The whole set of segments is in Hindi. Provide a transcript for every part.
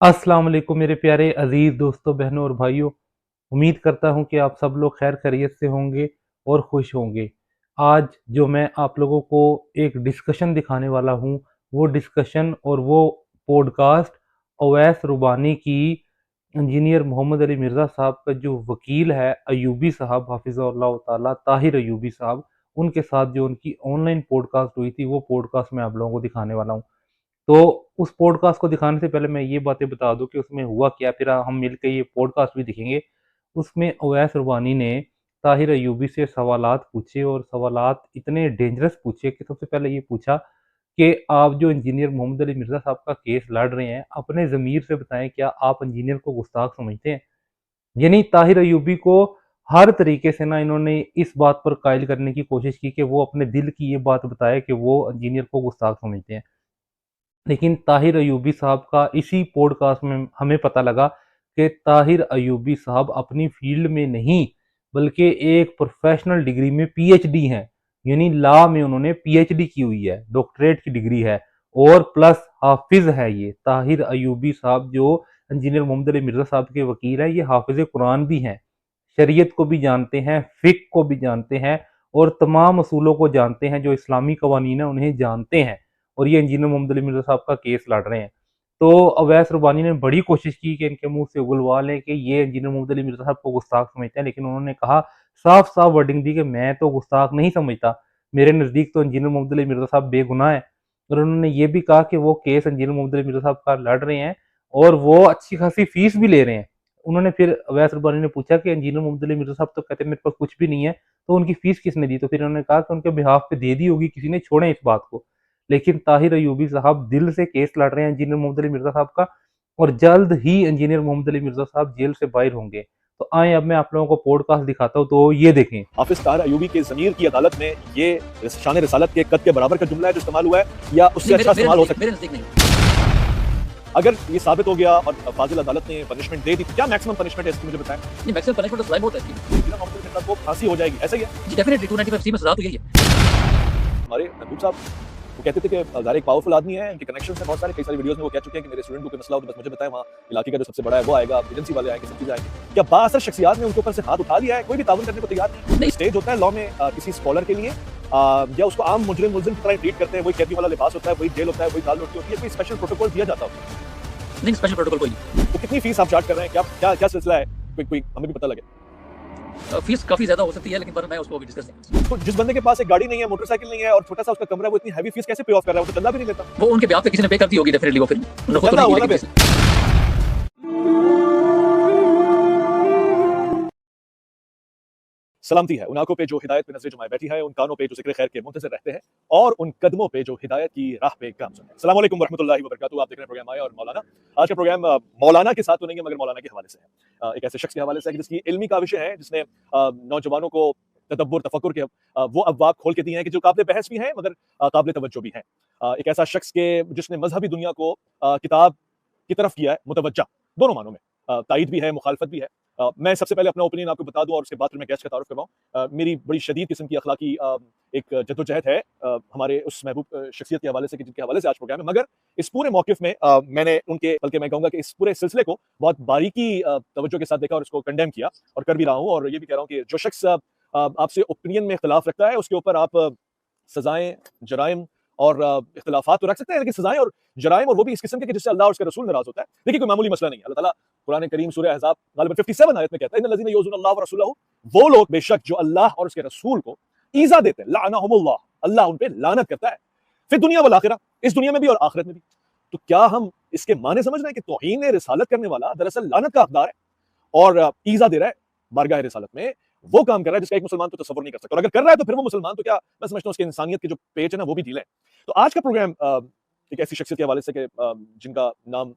अस्सलाम वालेकुम मेरे प्यारे अजीज दोस्तों, बहनों और भाइयों। उम्मीद करता हूं कि आप सब लोग खैर खैरियत से होंगे और खुश होंगे। आज जो मैं आप लोगों को एक डिस्कशन दिखाने वाला हूं, वो डिस्कशन और वो पॉडकास्ट अवैस रुबानी की इंजीनियर मोहम्मद अली मिर्ज़ा साहब का जो वकील है अयूबी साहब हाफिज़हुल्लाह ताला ताहिर अयूबी साहब, उनके साथ जो उनकी ऑनलाइन पॉडकास्ट हुई थी, वो पॉडकास्ट मैं आप लोगों को दिखाने वाला हूँ। तो उस पॉडकास्ट को दिखाने से पहले मैं ये बातें बता दूं कि उसमें हुआ क्या, फिर हम मिलकर ये पॉडकास्ट भी दिखेंगे। उसमें अवैस रुबानी ने ताहिर अयूबी से सवालात पूछे और सवालात इतने डेंजरस पूछे कि सबसे पहले ये पूछा कि आप जो इंजीनियर मोहम्मद अली मिर्ज़ा साहब का केस लड़ रहे हैं, अपने ज़मीर से बताएं, क्या आप इंजीनियर को गुस्ताख समझते हैं? यानी ताहिर अयूबी को हर तरीके से ना इन्होंने इस बात पर कायल करने की कोशिश की कि वो अपने दिल की ये बात बताए कि वो इंजीनियर को गुस्ताख समझते हैं। लेकिन ताहिर अयूबी साहब का इसी पॉडकास्ट में हमें पता लगा कि ताहिर अयूबी साहब अपनी फील्ड में नहीं, बल्कि एक प्रोफेशनल डिग्री में पीएचडी हैं। यानी लॉ में उन्होंने पीएचडी की हुई है, डॉक्टरेट की डिग्री है, और प्लस हाफिज है। ये ताहिर अयूबी साहब जो इंजीनियर मोहम्मद अली मिर्जा साहब के वकील है, ये हाफिज कुरान भी हैं, शरीयत को भी जानते हैं, फिक को भी जानते हैं, और तमाम असूलों को जानते हैं, जो इस्लामी कवानीन है उन्हें जानते हैं। और ये इंजीनियर मोहम्मद अली मिर्जा साहब का केस लड़ रहे हैं। तो अवैस रुबानी ने बड़ी कोशिश की कि इनके मुंह से उगलवा लें कि ये इंजीनियर मोहम्मद अली मिर्जा साहब को गुस्ताख समझते हैं, लेकिन उन्होंने कहा, साफ साफ वर्डिंग दी कि मैं तो गुस्ताख नहीं समझता, मेरे नज़दीक तो इंजीनियर मोहम्मद अली मिर्जा साहब बेगुनाह है। और उन्होंने ये भी कहा कि वो केस इंजीनियर मोहम्मद अली मिर्जा साहब का लड़ रहे हैं और वो अच्छी खासी फीस भी ले रहे हैं। उन्होंने फिर अवैस रुबानी ने पूछा कि इंजीनियर मोहम्मद अली मिर्जा साहब तो कहते हैं मेरे पास कुछ भी नहीं है, तो उनकी फीस किसने दी? तो फिर उन्होंने कहा कि उनके बिहाफ पे दे दी होगी किसी ने, छोड़ें इस बात को। लेकिन ताहिर अयूबी साहब दिल से केस लड़ रहे हैं इंजीनियर मोहम्मद अली मिर्जा साहब का, और जल्द ही इंजीनियर मोहम्मद अली मिर्जा साहब जेल से बाहर होंगे। तो आए अब मैं आप लोगों को पॉडकास्ट दिखाता हूँ, तो ये देखें। हाफिज ताहिर अयूबी के ज़मीर की अदालत में ये शान रिसालत के कद के बराबर का जुमला है जो इस्तेमाल हुआ है, या उससे अच्छा इस्तेमाल हो सकता है? अगर ये साबित हो गया और फाजिल अदालत ने पनिशमेंट दे दी, तो क्या मैक्सिमम पनिशमेंट है इसकी, मुझे बताएं। नहीं, मैक्सिमम पनिशमेंट तो सुनाई बहुत है इसकी। जिला मोहम्मद के साथ वो फांसी हो जाएगी, ऐसा ही है जी डेफिनेटली 295 सी में सजा तो यही है। हमारे महबूब साहब वो कहते थे कि ज़ाहिर एक पावरफुल आदमी है, इनके कनेक्शन है बहुत सारे, कई सारी वीडियोस में वो कह चुके हैं कि मेरे स्टूडेंट को कोई मसला हो तो बस मुझे बताएं, वहाँ इलाके का जो सबसे बड़ा है वो आएगा, एजेंसी वाले आएंगे, सब चीज़ आएंगे। क्या बाअसर शख्सियात ने उनके ऊपर से हाथ उठा लिया है? कोई भी ताउन करने को तैयार नहीं। स्टेज होता है लॉ में किसी स्कॉलर के लिए, या उसको आम मुजरिम की तरह ट्रीट करते हैं, वही कैदी वाला लिबास होता है, वही जेल होता है, वही दाल रोटी होती है, कोई स्पेशल प्रोटोकॉल दिया जाता है? नहीं, स्पेशल प्रोटोकॉल कोई नहीं। तो कितनी फीस आप चार्ज कर रहे हैं? क्या क्या क्या सिलसिला है? कोई हमें भी पता लगे। फीस काफी ज्यादा हो सकती है, लेकिन पर मैं उसको अभी डिस्कस नहीं। तो जिस बंदे के पास एक गाड़ी नहीं है, मोटरसाइकिल नहीं है और छोटा सा उसका कमरा है, वो इतनी हैवी फीस कैसे पे ऑफ कर रहा है? वो तो चंदा भी नहीं देता। वो उनके ब्याह पे किसी ने पे कर दी होगी डेफिनेटली, वो फिर उन्होंने खुद तो चंदा नहीं हुआ ना की, पे। सलामती है उन आंखों पे जो हिदायत पे नजरें जमाए बैठी है, उन कानों पे जो जिक्र खैर के मुंतज़िर रहते हैं, और उन कदमों पे जो हिदायत की राह पे काम सुनते हैं। अस्सलाम वालेकुम वरहमतुल्लाहि वबरकातुहू। आप देख रहे हैं प्रोग्राम आया और मौलाना। आज का प्रोग्राम मौलाना के साथ तो नहीं है, मगर मौलाना के हवाले से है। एक ऐसे शख्स के हवाले से है जिसकी इल्मी काविशें हैं, जिसने नौजवानों को तदब्बुर तफक्कुर के वो अबवाब खोल के दिए हैं कि जो काबिल बहस भी हैं, मगर काबिल तवज्जो भी हैं। एक ऐसा शख्स के जिसने मजहबी दुनिया को किताब की तरफ किया है मुतवज्जा, दोनों मानों में, तायीद भी है, मुखालफत भी है। मैं सबसे पहले अपना ओपिनियन आपको बता दूं और उसके बाद फिर मैं गेस्ट का तारुफ करवाऊं। मेरी बड़ी शदीद किस्म की अखलाकी एक जद्दोजहद है हमारे उस महबूब शख्सियत के हवाले से, जिनके हवाले से आज प्रोग्राम है। मगर इस पूरे मौकिफ में मैंने उनके, बल्कि मैं कहूँगा कि इस पूरे सिलसिले को बहुत बारीकी तवज्जो के साथ देखा और इसको कंडेम किया, और कर भी रहा हूँ। और ये भी कह रहा हूँ कि जो शख्स आपसे ओपिनियन में इख्तलाफ रखता है, उसके ऊपर आप सजाएं, जराइम और इख्तिलाफात तो रख सकते हैं, लेकिन सजाएं और जराइम, और वो भी इस किस्म के जिससे अल्लाह और उसके रसूल नाराज होता है। देखिए, कोई मामूली मसला नहीं है। अल्लाह ताला कुरान करीम सूरह अहज़ाब ग़ालिबन 57 आयत में कहता है, इन्नल्लज़ीना युज़ूना अल्लाह व रसूलहू, वो लोग बेशक जो अल्लाह और उसके रसूल को ईज़ा देते हैं, लअनहुमुल्लाह, अल्लाह उन पे लानत करता है, फिर दुनिया वल आखिरा, इस दुनिया में भी और आखिरत में भी। तो क्या हम इसके माने समझ रहे हैं कि तौहीन रिसालत करने वाला दरअसल लानत का हकदार है और ईज़ा दे रहा है बारगाह रिसालत में, वो काम कर रहा है जिसका एक मुसलमान तो तसव्वुर नहीं कर सकता। और अगर कर रहा है तो फिर वो मुसलमान तो क्या, मैं समझता हूँ उसके इंसानियत के जो पेच है ना, वो भी ढीले हैं। तो आज का प्रोग्राम एक ऐसी शख्सियत के हवाले से कि जिनका नाम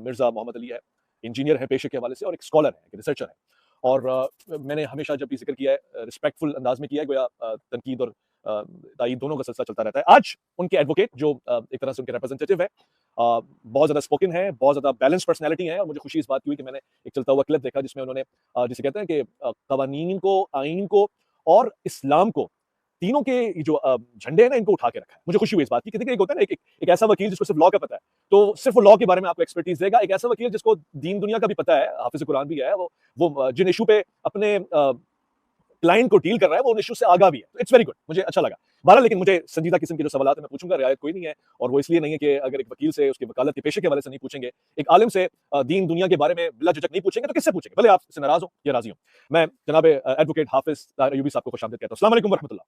मिर्जा मोहम्मद अली है, इंजीनियर है पेशे के हवाले से, और एक स्कॉलर है, एक रिसर्चर है। और मैंने हमेशा जब भी जिक्र किया है रिस्पेक्टफुल अंदाज में किया है, गोया तनकीद और तायीद दोनों का सिलसिला चलता रहता है। आज उनके एडवोकेट जो एक तरह से उनके रिप्रेजेंटेटिव है, बहुत ज़्यादा स्पोकन है, बहुत ज़्यादा बैलेंस पर्सनैलिटी है, और मुझे खुशी इस बात की हुई कि मैंने एक चलता हुआ क्लिप देखा जिसमें उन्होंने जिसे कहते हैं कि कवानीन को, आइन को और इस्लाम को तीनों के ये जो झंडे हैं ना, इनको उठा के रखा है। मुझे खुशी हुई इस बात की कि देखिए, एक होता है ना, एक ऐसा वकील जिसको सिर्फ लॉ का पता है, तो सिर्फ वो लॉ के बारे में आपको एक्सपर्टीज देगा। एक ऐसा वकील जिसको दीन दुनिया का भी पता है, हाफिज कुरान भी है, वो जिन इशू पे अपने क्लाइंट को डील कर रहा है, वो उन इश्यू से आगा भी है। इट्स वेरी गुड, मुझे अच्छा लगा। बहरहाल, लेकिन मुझे संजीदा किस्म के जो सवाल मैं पूछूंगा, रियायत कोई नहीं है, और वो इसलिए नहीं है कि अगर एक वकील से उसकी वकालत के पेशे के हवाले से नहीं पूछेंगे, एक आलिम से दीन दुनिया के बारे में बिला झिझक नहीं पूछेंगे, तो किससे पूछेंगे? भले आपसे नाराज हो या राजी हो। मैं जनाब एडवोकेट हाफिज अयूबी साहब को खुशामदीद कहता हूं। अस्सलाम वालेकुम वरहमतुल्लाह।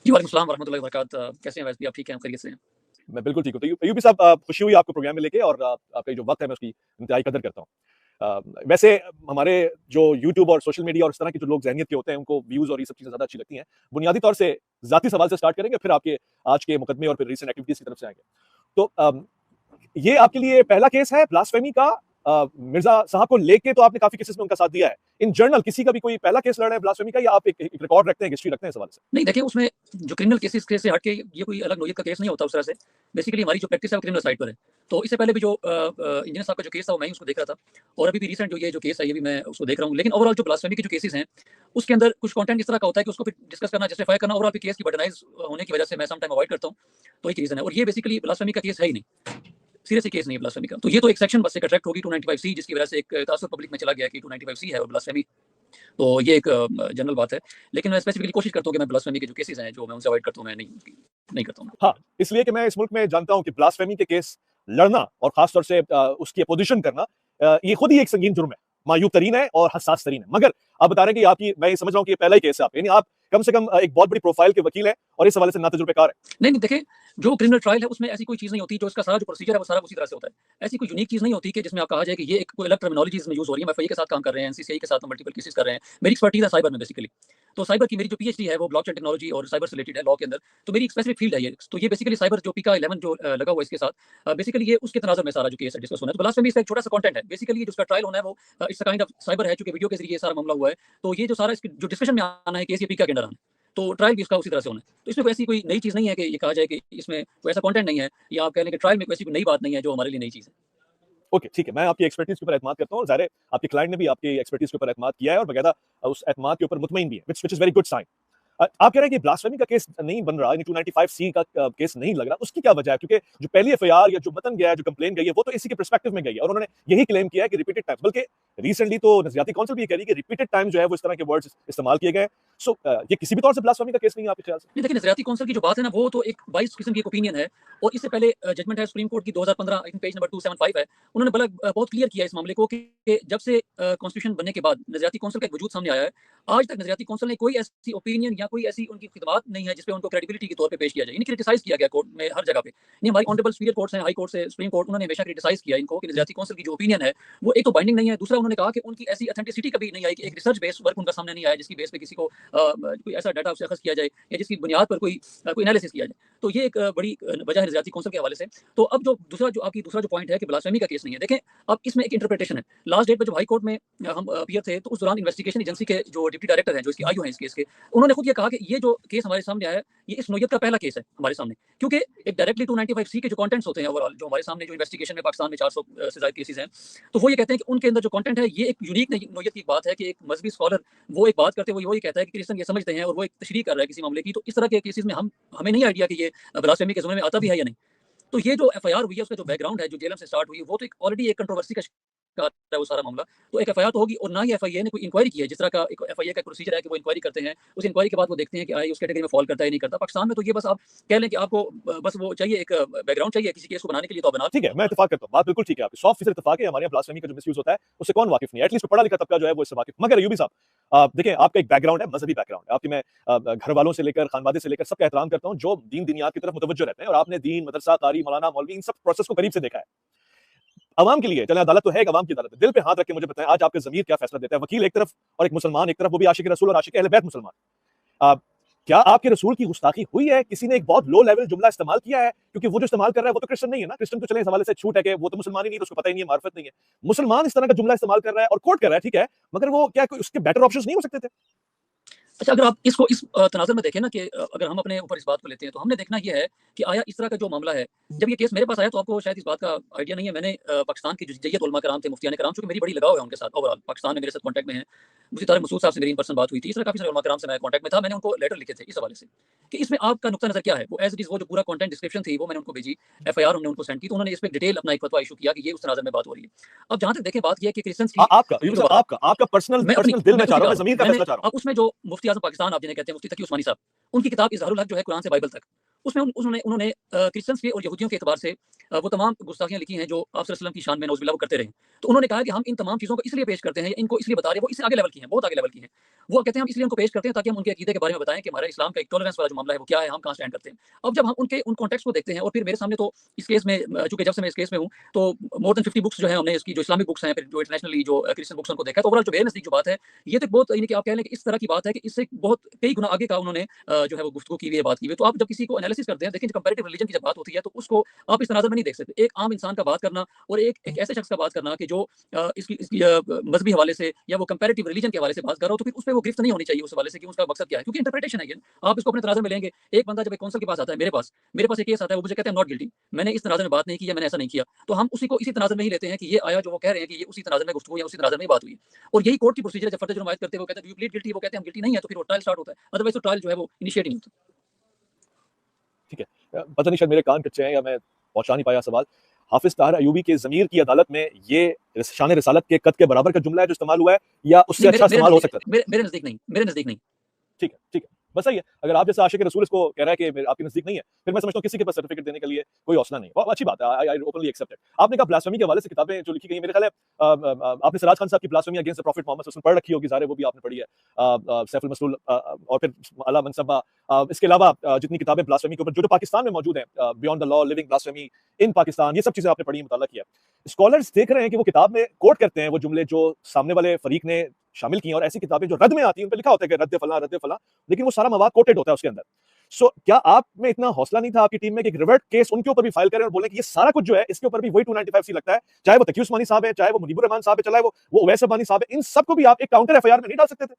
जी वालेकुम सलाम वरहमतुल्लाहि वबरकातुहू। कैसे हैं वैसे भी आप? ठीक हैं, खैरियत से हैं? मैं बिल्कुल ठीक हूं। तो अयूबी साहब, खुशी हुई आपको प्रोग्राम में लेके, और आपका जो वक्त है मैं उसकी इंतहाई कदर करता हूं। वैसे हमारे जो यूट्यूब और सोशल मीडिया और इस तरह के जो लोग ज़हनियत के होते हैं, उनको व्यूज़ और ये सब चीज़ें ज़्यादा अच्छी लगती हैं। बुनियादी तौर से ज़ाती सवाल से स्टार्ट करेंगे, फिर आपके आज के मुकदमे और फिर रीसेंट एक्टिविटीज़ की तरफ से आएँगे। तो ये आपके लिए पहला केस है ब्लास्फेमी का? मिर्ज़ा साहब को लेके तो आपने काफ़ी केसेस में उनका साथ दिया है। इन जनरल किसी का भी कोई पहला केस लड़ रहा है ब्लास्फेमी का, या आप एक रिकॉर्ड रखते हैं, हिस्ट्री रखते हैं इस हवाले से? नहीं देखिए, उसमें जो क्रिमिनल केसेस के से हट के ये कोई अलग नोयत का केस नहीं होता उस तरह से। बेसिकली हमारी जो प्रैक्टिस है वो क्रिमिनल साइड पर है। तो इससे पहले भी जो इंजीनियर साहब का जो केस था वो मैं ही उसको देख रहा था, और अभी भी रिसेंट जो ये जो केस है ये भी मैं उसको देख रहा हूँ। लेकिन ओवरऑल जो ब्लास्फेमी के जो केसेस हैं, उसके अंदर कुछ कंटेंट इस तरह का होता है कि उसको फिर डिस्कस करना, जस्टिफाई करना ओवरऑल केस की बर्डनाइज होने की वजह से मैं सम टाइम अवॉइड करता हूँ। तो एक रीजन है, और ये बेसिकली ब्लास्फेमी का केस है ही नहीं, सीरियस केस नहीं है ब्लास्फेमी का। तो ये तो एक सेक्शन बस एक अट्रैक्ट होगी 295 सी, जिसकी वजह से एक तासुर पब्लिक में चला गया कि 295 सी है और ब्लास्फेमी। तो ये एक जनरल बात है। लेकिन मैं स्पेसिफिकली कोशिश करता हूँ कि मैं ब्लास्फेमी के जो केसेस हैं, जो मैं उनसे अवॉइड करता हूँ, मैं नहीं करता हूँ। हाँ, इसलिए कि मैं इस मुल्क में जानता हूं कि ब्लास्फेमी के केस लड़ना और खास तौर से उसकी अपोजिशन करना, ये खुद ही एक संगीन जुर्म है, मायूब तरीन है और हसास तरीन है। मगर आप बता रहे हैं कि आपकी, मैं ये समझ रहा हूं कि ये पहला ही केस है आप, यानी आप कम से कम एक बहुत बड़ी प्रोफाइल के वकील हैं और इस हवाले से नातजुर्बेकार है। नहीं, देखिए, जो क्रिमिनल ट्रायल है उसमें ऐसी कोई चीज़ नहीं होती, जो इसका सारा जो प्रोसीजर है वो सारा उसी तरह से होता है। ऐसी कोई यूनिक चीज़ नहीं होती कि जिसमें आप कहा जाए कि ये एक कोई अलग टर्मिनोलॉजी इसमें यूज़ हो रही है। मैं एफआईए के साथ काम कर रहे हैं, एनसीसीआई के साथ हम मल्टीपल केसेस कर रहे हैं। मेरी एक्सपर्टीज़ है साइबर में बेसिकली। तो साइबर की मेरी जो पीएचडी है वो ब्लॉकचेन टेक्नोलॉजी और साइबर से रिलेटेड है, लॉ के अंदर। तो मेरी एक स्पेसिफिक फील्ड है ये। तो ये बेसिकली साइबर जो पीका 11 जो लगा हुआ है इसके साथ, बेसिकली ये उसके तनाज़ुर में सारा जो केस है डिस्कस होना है। तो ब्लास्फेमी इसका एक छोटा-सा कंटेंट है। बेसिकली जो उसका ट्रायल होना है वो it's a kind of cyber है, चूँकि वीडियो के ज़रिए ये सारा मामला हुआ है। तो ये जो सारा इसकी जो डिस्कशन में आना है केस, ये पीका के अंडर आना है। तो ट्रायल भी इसका उसी तरह से होना है। तो इसमें कोई ऐसी कोई नई चीज़ नहीं है कि ये कहा जाए कि इसमें कोई ऐसा कंटेंट नहीं है, या आप कह लें कि ट्रायल में कोई ऐसी कोई नई बात नहीं है जो हमारे लिए नई चीज़ है। ओके, ठीक है, मैं आपकी एक्सपर्टीज के ऊपर एतमाद करता हूँ, और ज़ाहिर है आपके क्लाइंट ने भी आपकी एक्सपर्टीज के ऊपर एतमाद किया है और बकायदा उस एतमाद के ऊपर मुतमईन भी है, which is very good sign. आप कह रहे हैं कि ब्लास्फेमी का केस नहीं बन रहा, यानी 295 सी का केस नहीं लग रहा, उसकी क्या वजह है? क्योंकि जो पहली एफआईआर या जो मतन गया है, जो कंप्लेन गई है, वो तो इसी के पर्सपेक्टिव में गई है, और उन्होंने यही क्लेम किया है कि रिपीटेड टाइम्स, बल्कि रिसेंटली तो नज़रियाती काउंसिल भी ये कह रही है कि रिपीटेड टाइम जो है वो इस तरह के वर्ड्स इस्तेमाल किए गए हैं। सो ये किसी भी तौर से ब्लास्फेमी का केस नहीं है आपके ख्याल से? नहीं, देखिए, नज़रियाती कौंसल की जो बात है ना, वो तो एक 22 किस्म की एक ओपिनियन है, और इससे पहले जजमेंट है सुप्रीम कोर्ट की 2015, आई थिंक पेज नंबर 275 है। उन्होंने बहुत क्लियर किया इस मामले को कि जब से कॉन्स्टिट्यूशन बनने के बाद नज़रियाती कौंसल का एक वजूद सामने आया है, आज तक नज़रियाती कौंसल ने कोई ऐसी ओपिनियन या कोई ऐसी उनकी खिदमात नहीं है जिस पे उनको क्रेडिबिलिटी के तौर पे पेश किया जाए। इन्हें क्रिटिसाइज़ किया गया कोर्ट में हर जगह पे। नहीं, हमारी ऑनरेबल सुपीरियर कोर्ट्स हैं, हाई कोर्ट से सुप्रीम कोर्ट, उन्होंने हमेशा क्रिटिसाइज़ किया इनको कि नज़रियाती कौंसल की जो ओपिनियन है, वो एक तो बाइंडिंग नहीं है, दूसरा उन्होंने कहा कि उनकी ऐसी ऑथेंटिसिटी कभी नहीं आई कि एक रिसर्च बेस्ड वर्क उनका सामने नहीं आया जिसकी बेस पे किसी को कोई ऐसा डाटा उससे अखज़ किया जाए, या जिसकी बुनियाद पर कोई एनालिसिस किया जाए। तो ये एक बड़ी वजह है नज़रियाती कौंसल के हवाले से। तो अब जो दूसरा जो पॉइंट है कि ब्लास्फेमी का केस नहीं है, देखें, अब इसमें एक इंटरप्रिटेशन है। लास्ट डेट पे जब हाई कोर्ट में हम अपीयर थे, तो उस दौरान इन्वेस्टिगेशन एजेंसी के जो डिप्टी डायरेक्टर हैं, जो इसकी आईओ हैं इस केस के, उन्होंने खुद ये कहा कि ये जो केस हमारे सामने आया है, ये इस नोयत का पहला केस है हमारे सामने। क्योंकि एक डायरेक्टली 295 सी के जो कंटेंट्स होते हैं ओवरऑल, जो हमारे सामने जो इन्वेस्टिगेशन में पाकिस्तान में 400 से ज़ायद केसेस हैं, तो वो ये कहते हैं कि उनके अंदर जो कंटेंट है, ये एक यूनिक नोयत की बात है कि एक मज़हबी स्कॉलर वो एक बात करते हुए वो ये कहता है कि क्रिश्चियन ये समझते हैं, और वो एक तशरीह कर रहा है किसी मामले की। तो इस तरह के केसेस में हमें नहीं आइडिया कि ये ब्लास्फेमी के ज़मन में आता भी है या नहीं। तो ये जो एफआईआर हुई है, उसका जो बैकग्राउंड है, जो जेएलएम से स्टार्ट हुई है, वो तो एक ऑलरेडी एक कंट्रोवर्सी का शिकार है वो सारा मामला। तो एक एफआईआर तो होगी, और ना ही एफआईए ने कोई इंक्वायरी की है, जिस तरह का एक एफआईए का प्रोसीजर है कि वो इंक्वायरी करते हैं। उस इंक्वायरी के बाद वो देखते हैं कि आई उस कैटेगरी में फॉल करता है या नहीं करता। पाकिस्तान में तो ये बस आप कह लें कि आपको बस वो चाहिए, एक बैकग्राउंड चाहिए किसी केस को बनाने के लिए, तो आप बना। ठीक है, मैं इत्तेफाक करता हूँ, बात बिल्कुल ठीक है आपकी, 100% इत्तेफाक है। हमारे यहाँ ब्लास्फेमी का जो मिसयूज होता है उससे कौन वाकिफ नहीं है, एटलीस्ट पढ़ा लिखा तबका जो है वो इससे वाकिफ। मगर अयूबी साहब, देखिए, आपका एक बैकग्राउंड है, मजहबी बैकग्राउंड है आपकी। मैं घर वालों से लेकर खानवादे से लेकर सबका एहतराम करता हूँ जो दीन दुनियात की तरफ मुतवज्जो रहते हैं, और आपने दीन, मदरसा, कारी, मौलाना, मौलवी, इन सब प्रोसेस को करीब से देखा है। अवाम के लिए चले, अदालत तो है, एक अवाम की अदालत है। दिल पे हाथ रख के मुझे बताएं, आज आपका ज़मीर क्या फैसला देता है? वकील एक तरफ और एक मुसलमान एक तरफ, वो भी आशिक रसूल और आशिक अहले बैत मुसलमान। क्या आपके रसूल की गुस्ताखी हुई है? किसी ने एक बहुत लो लेवल जुमला इस्तेमाल किया है? क्योंकि वो जो इस्तेमाल कर रहा है वो तो क्रिश्चियन नहीं है ना। क्रिश्चियन तो चले इस हवाले से छूट है कि वो तो मुसलमान ही नहीं, तो उसको पता ही नहीं है, मार्फत नहीं है। मुसलमान इस तरह का जुमला इस्तेमाल कर रहा है और कोट कर रहा है, ठीक है, मगर वो क्या कोई उसके बेटर ऑप्शंस नहीं हो सकते थे? अच्छा, अगर आप इसको इस तनाज़ुर में देखें ना, कि अगर हम अपने ऊपर इस बात को लेते हैं, तो हमने देखना ये है कि आया इस तरह का जो मामला है, जब ये केस मेरे पास आया तो आपको शायद इस बात का आइडिया नहीं है। मैंने पाकिस्तान की जो जय्यत उलमा कराम थे, मुफ्तियान कराम, चूँकि मेरी बड़ी लगाव है उनके साथ, ओवरऑल पाकिस्तान में मेरे साथ कॉन्टैक्ट में हैं। मुफ्ती तारिक मसूद साहब से मेरी इन पर्सन बात हुई थी, इस तरह काफ़ी सारे उलमा कराम से मैं कॉन्टैक्ट में था, मैंने उनको लेटर लिखे थे इस हवाले से कि इसमें आपका नुक्ता नज़र क्या है। वो एज़ इट इज़ वो जो पूरा कंटेंट डिस्क्रिप्शन थी वो मैंने उनको भेजी, एफआईआर हमने उनको सेंड की, तो उन्होंने इस पे डिटेल अपना एक फतवा इशू किया कि ये उस तनाज़ुर में बात हो रही है। अब जहाँ तक देखें बात ये है कि क्रिश्चियंस की आपका ये बताओ, आपका पर्सनल मैं अपनी पर्सनल दिल में मैं चाह खुद रहा हूं, की मैं ज़मीर का मैंने फैसला चाह रहा हूं। अब उसमें जो मुफ्ती आज़म पाकिस्तान आप जिन्हें कहते हैं मुफ्ती तकी उस्मानी साहब, उनकी किताब इज़हारुल हक जो है कुरान से बाइबल तक, उसमें उन्होंने उन्होंने क्रिश्चियंस के और यहूदियों के एतबार से वो तमाम गुस्ताखियाँ लिखी हैं जो आप सल्लल्लाहु अलैहि वसल्लम की शान में नौज़ुबिल्लाह वो करते रहे। तो उन्होंने कहा कि हम इन तमाम चीज़ों को इसलिए पेश करते हैं, इनको इसलिए बता रहे हैं, वो इससे आगे लेवल की हैं, बहुत आगे लेवल की हैं। वो कहते हैं हम इसलिए उनको पेश करते हैं ताकि हम उनके अकीदे के बारे में बताएं कि हमारा इस्लाम का एक टॉलरेंस वाला जो मामला है वो क्या है, हम कहाँ स्टैंड करते हैं। अब जब हम उनके उन कॉन्टेक्स्ट को देखते हैं और फिर मेरे सामने तो इस केस में चूंकि जब से मैं इस केस में हूँ तो मोर देन 50 बुक्स जो है हमने इसकी जो इस्लामिक बुक्स हैं फिर जो इंटरनेशनली जो क्रिश्चियन बुक्स उनको देखा, तो ओवरऑल जो मेरे नज़दीक जो बात है ये तो बहुत यानी कि आप कह लें कि इस तरह की बात है कि इससे बहुत कई गुना आगे का उन्होंने जो है वो गुफ्तगू की हुई है, बात की हुई है। तो आप जब किसी को एनालिसिस करते हैं, देखें कंपैरेटिव रिलीजन की जब बात होती है तो उसको आप इस तनाज़ुर में नहीं देख सकते। एक आम इंसान का बात करना और एक ऐसे शख्स का बात करना कि जो इसकी मज़हबी हवाले से या वो कंपैरेटिव रिलीजन के हवाले से बात कर रहा हो, तो फिर उस पे वो गिरफ्त नहीं होनी चाहिए उस हवाले से कि उसका मकसद क्या है, क्योंकि इंटरप्रिटेशन है ये। आप इसको अपने तनाज़ुर में लेंगे। एक बंदा जब एक काउंसिल के पास आता है, मेरे पास एक केस आता है, वो मुझे कहते हैं नॉट गिल्टी, मैंने इस तनाज़ुर में बात नहीं की या मैंने ऐसा नहीं किया, तो हम उसी को इसी तनाज़ुर में ही लेते हैं कि ये आया जो वो कह रहे हैं कि ये उसी तनाज़ुर में गुफ्तगू या उसी तनाज़ुर में ही बात हुई है। और यही कोर्ट की प्रोसीजर है, जब फर्द जुर्म आयद करते हैं वो कहते हैं डू यू प्लीड गिल्टी, वो कहते हैं हम गिल्टी नहीं है, तो फिर वो ट्रायल स्टार्ट होता है, अदरवाइज़ तो ट्रायल जो है वो इनिशिएट नहीं होता। ठीक है, पता नहीं शायद मेरे कान कच्चे हैं या मैं पहुंचा नहीं पाया सवाल। हाफिज ताहिर अयूबी के ज़मीर की अदालत में ये शान रिसालत के कद के बराबर का जुमला है जो इस्तेमाल हुआ है या उससे अच्छा इस्तेमाल हो सकता है? मेरे नज़दीक नहीं, मेरे नज़दीक नहीं। ठीक है, ठीक है। बस सही है। अगर आप जैसा आशिक रसूल इसको कह रहा है कि आपके नज़दीक नहीं है, फिर मैं समझता हूँ किसी के पास सर्टिफिकेट देने के लिए कोई हौसला नहीं है। अच्छी बात है। आई ओपनली एक्सेप्ट इट। आपने कहा ब्लास्फेमी के हवाले से किताबें जो लिखी गई हैं, मेरे ख्याल है आपने सिराज खान साहब की blasphemy against the prophet Muhammad सल्लल्लाहु अलैहि वसल्लम पढ़ रखी होगी, ज़ाहिर है वो भी आपने पढ़ी है। सैफुल मसलूल और फिर अला मनसबा, इसके अलावा जितनी किताबें ब्लास्फेमी के ऊपर जो पाकिस्तान में मौजूद हैं, beyond the law, living blasphemy in Pakistan, ये सब चीज़ें आपने पढ़ी, मुताला किया है। स्कॉलर्स देख रहे हैं कि वो किताब में कोट करते हैं वो जुमले जो सामने वाले फरीक ने शामिल किए, और ऐसी किताबें जो रद्द में आती हैं उन पे लिखा होता है कि रद्द फला, लेकिन वो सारा मवाद कोटेड होता है उसके अंदर। सो क्या आप में इतना हौसला नहीं था आपकी टीम में कि एक रिवर्ट केस उनके ऊपर भी फाइल करें और बोले कि ये सारा कुछ जो है इसके ऊपर भी वही 295 सी लगता है, चाहे वो तकी उस्मानी साहब है, चाहे वो मुनीबुर रहमान साहब है, चाहे वो उवैस अब्बानी साहब है, इन सबको भी आप एक काउंटर एफआईआर में नहीं डाल सकते थे?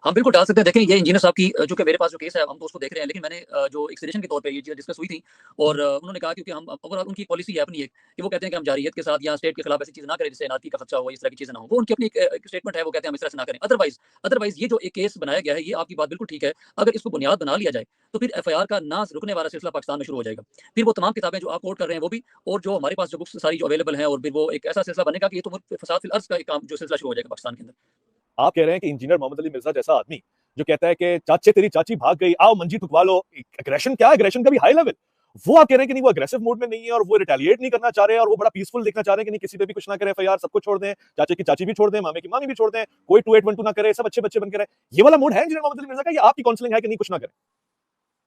हम बिल्कुल डाल सकते हैं। देखें, ये इंजीनियर साहब की जो कि मेरे पास जो केस है हम तो उसको देख रहे हैं, लेकिन मैंने जो एक सजेशन के तौर पे ये चीज़ डिस्कस हुई थी और उन्होंने कहा क्योंकि हम ओवरऑल उनकी पॉलिसी है अपनी एक कि वो कहते हैं कि हम जारियत के साथ या स्टेट के खिलाफ ऐसी चीज़ ना करें जिससे नाती का खदशा हो, इस तरह की चीज़ें ना हो। वो उनकी अपनी एक स्टेटमेंट है, वो कहते हैं हम इस तरह से ना करें। अदरवाइज़ ये जो एक केस बनाया गया है, ये आपकी बात बिल्कुल ठीक है। अगर इसको बुनियाद बना लिया जाए, तो फिर एफआईआर का ना रुकने वाला सिलसिला पाकिस्तान में शुरू हो जाएगा। फिर वो तमाम किताबें जो आप कोट कर रहे हैं वो भी, और जो हमारे पास जो बुक्स सारी जो अवेलेबल हैं, और फिर वो एक ऐसा सिलसिला बनेगा कि ये तो फसाद फिल अर्ज़ का एक काम जो सिलसिला शुरू हो जाएगा पाकिस्तान के अंदर। आप कह रहे हैं कि इंजीनियर मोहम्मद अली मिर्जा जैसा आदमी जो कहता है कि चाचे तेरी चाची भाग गई, आओ मंजी तुकवा लो, एग्रेशन क्या है, एग्रेशन का भी हाई लेवल, वो आप कह रहे हैं कि नहीं वो अग्रेसिव मोड में नहीं है और वो रिटेलिएट नहीं करना चाह रहे हैं और वो बड़ा पीसफुल दिखना चाह रहे हैं कि नहीं किसी पे भी कुछ ना करें, एफआईआर सबको छोड़ दें, चाचे की चाची भी छोड़ दें, मामे की मामी भी छोड़ दें, कोई 2812 ना करे, सब अच्छे बच्चे बन के रहे। ये वाला मूड है इंजीनियर मोहम्मद अली मिर्जा का, या आपकी काउंसलिंग है कि नहीं कुछ ना करें?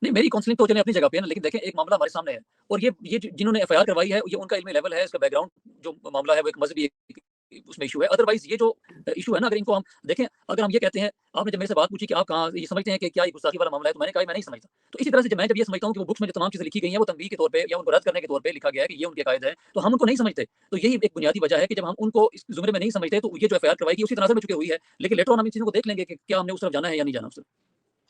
नहीं, मेरी काउंसलिंग तो चलें अपनी जगह पे है ना, लेकिन देखें एक मामला हमारे सामने है और ये जिन्होंने एफआईआर करवाई है ये उनका इल्मी लेवल है, इसका बैकग्राउंड जो मामला है वो एक मज़हबी उसमें इशू है। अदरवाइज़ ये जो इशू है ना, अगर इनको हम देखें, अगर हम ये कहते हैं, आपने जब मेरे से बात पूछी कि आप कहाँ ये समझते हैं कि क्या ये गुस्ताखी वाला मामला है, तो मैंने कहा मैं नहीं समझता। तो इसी तरह से जब ये समझता हूँ कि वो बुक्स में जो तमाम चीज़ें लिखी गई हैं वो तंबीह के तौर पे या उनको रद्द करने के तौर पे लिखा गया है कि ये उनके कायदे हैं, तो हम उनको नहीं समझते। तो यही एक बुनियादी वजह है कि जब हम उनको इस ज़ुमरे में नहीं समझते, तो ये जो एफआईआर करवाई गई उसी तनाज़ुर में चूँकि हुई है, लेकिन लेटर ऑन हम इन चीज़ों को देख लेंगे कि क्या हमने उस तरफ जाना है या नहीं जाना उस तरफ।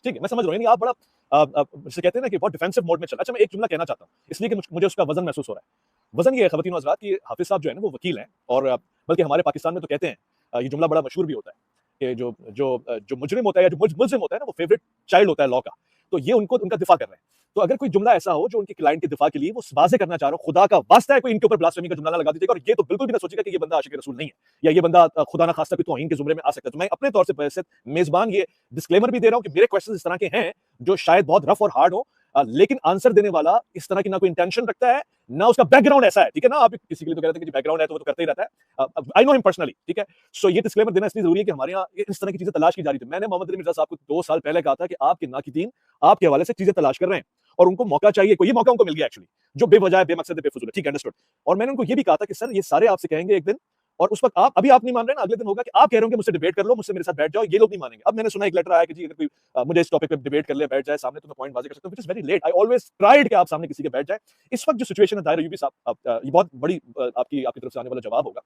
ठीक है, मैं समझ रहा हूँ, यानी आप बड़ा जिसे कहते हैं ना कि बहुत डिफेंसिव मोड में चल। अच्छा, मैं एक जुमला कहना चाहता हूँ, इसलिए कि मुझे उसका वज़न महसूस हो रहा है। वज़न ये है ख़वातीन और हज़रात कि हाफ़िज़ साहब जो है ना वो वकील हैं, और बल्कि हमारे पाकिस्तान में तो कहते हैं, ये जुमला बड़ा मशहूर भी होता है कि जो मुजरिम होता है या जो मुल्ज़िम होता है ना, वो फ़ेवरेट चाइल्ड होता है लॉ का। तो ये उनका दिफ़ा कर रहे हैं। तो अगर कोई जुमला ऐसा हो जो उनके क्लाइंट के दिफ़ा के लिए वो वाज़ेह करना चाह रहा हो, खुदा का वास्ता है कोई इनके ऊपर ब्लास्फेमी का जुमला ना लगा दीजिएगा, और ये तो बिल्कुल भी ना सोचिएगा कि ये बंदा आशिक रसूल नहीं है या ये बंदा खुदा ना खास्ता कोई तौहीन के ज़ुमरे में आ सकता है। तो मैं अपने तौर से बैसियत मेज़बान ये डिस्क्लेमर भी दे रहा हूँ कि मेरे क्वेश्चंस इस तरह के हैं जो शायद बहुत रफ और हार्ड हो, लेकिन आंसर देने वाला इस तरह की ना कोई इंटेंशन रखता है, ना उसका बैकग्राउंड ऐसा है। ठीक है ना, आप किसी के लिए तो कहते हैं कि बैकग्राउंड है तो वो तो करते ही रहता है। आई नो हिम पर्सनली, ठीक है। सो ये डिस्क्लेमर देना इसलिए जरूरी है कि हमारे यहाँ इस तरह की चीजें तलाश की जा रही थी। मैंने मोहम्मद अली मिर्जा साहब को 2 साल पहले कहा था कि आपके नाकिदीन आपके हवाले से चीजें तलाश कर रहे हैं और उनको मौका चाहिए, कोई ये मौका उनको मिल गया एक्चुअली, जो बेवजह बेमकसद बेफजूल है। ठीक है, अंडरस्टूड। और मैंने उनको ये भी कहा था कि सर ये सारे आपसे कहेंगे एक दिन, और उस वक्त आप नहीं मान रहे ना, अगले दिन होगा कि आप कह रहे हो कि मुझसे डिबेट कर लो, मुझसे मेरे साथ बैठ जाओ, ये लोग नहीं मानेंगे। अब मैंने सुना एक लेटर आया कि जी अगर कोई मुझे इस टॉपिक पे डिबेट कर ले, बैठ जाए सामने, तो मैं पॉइंट वाज़ेह कर सकता हूं, which is very late. I always tried कि आप सामने किसी के बैठ जाए। इस वक्त जो सिचुएशन है, दायरा यूबी साहब, ये बहुत बड़ी आपकी तरफ से आने वाला जवाब होगा।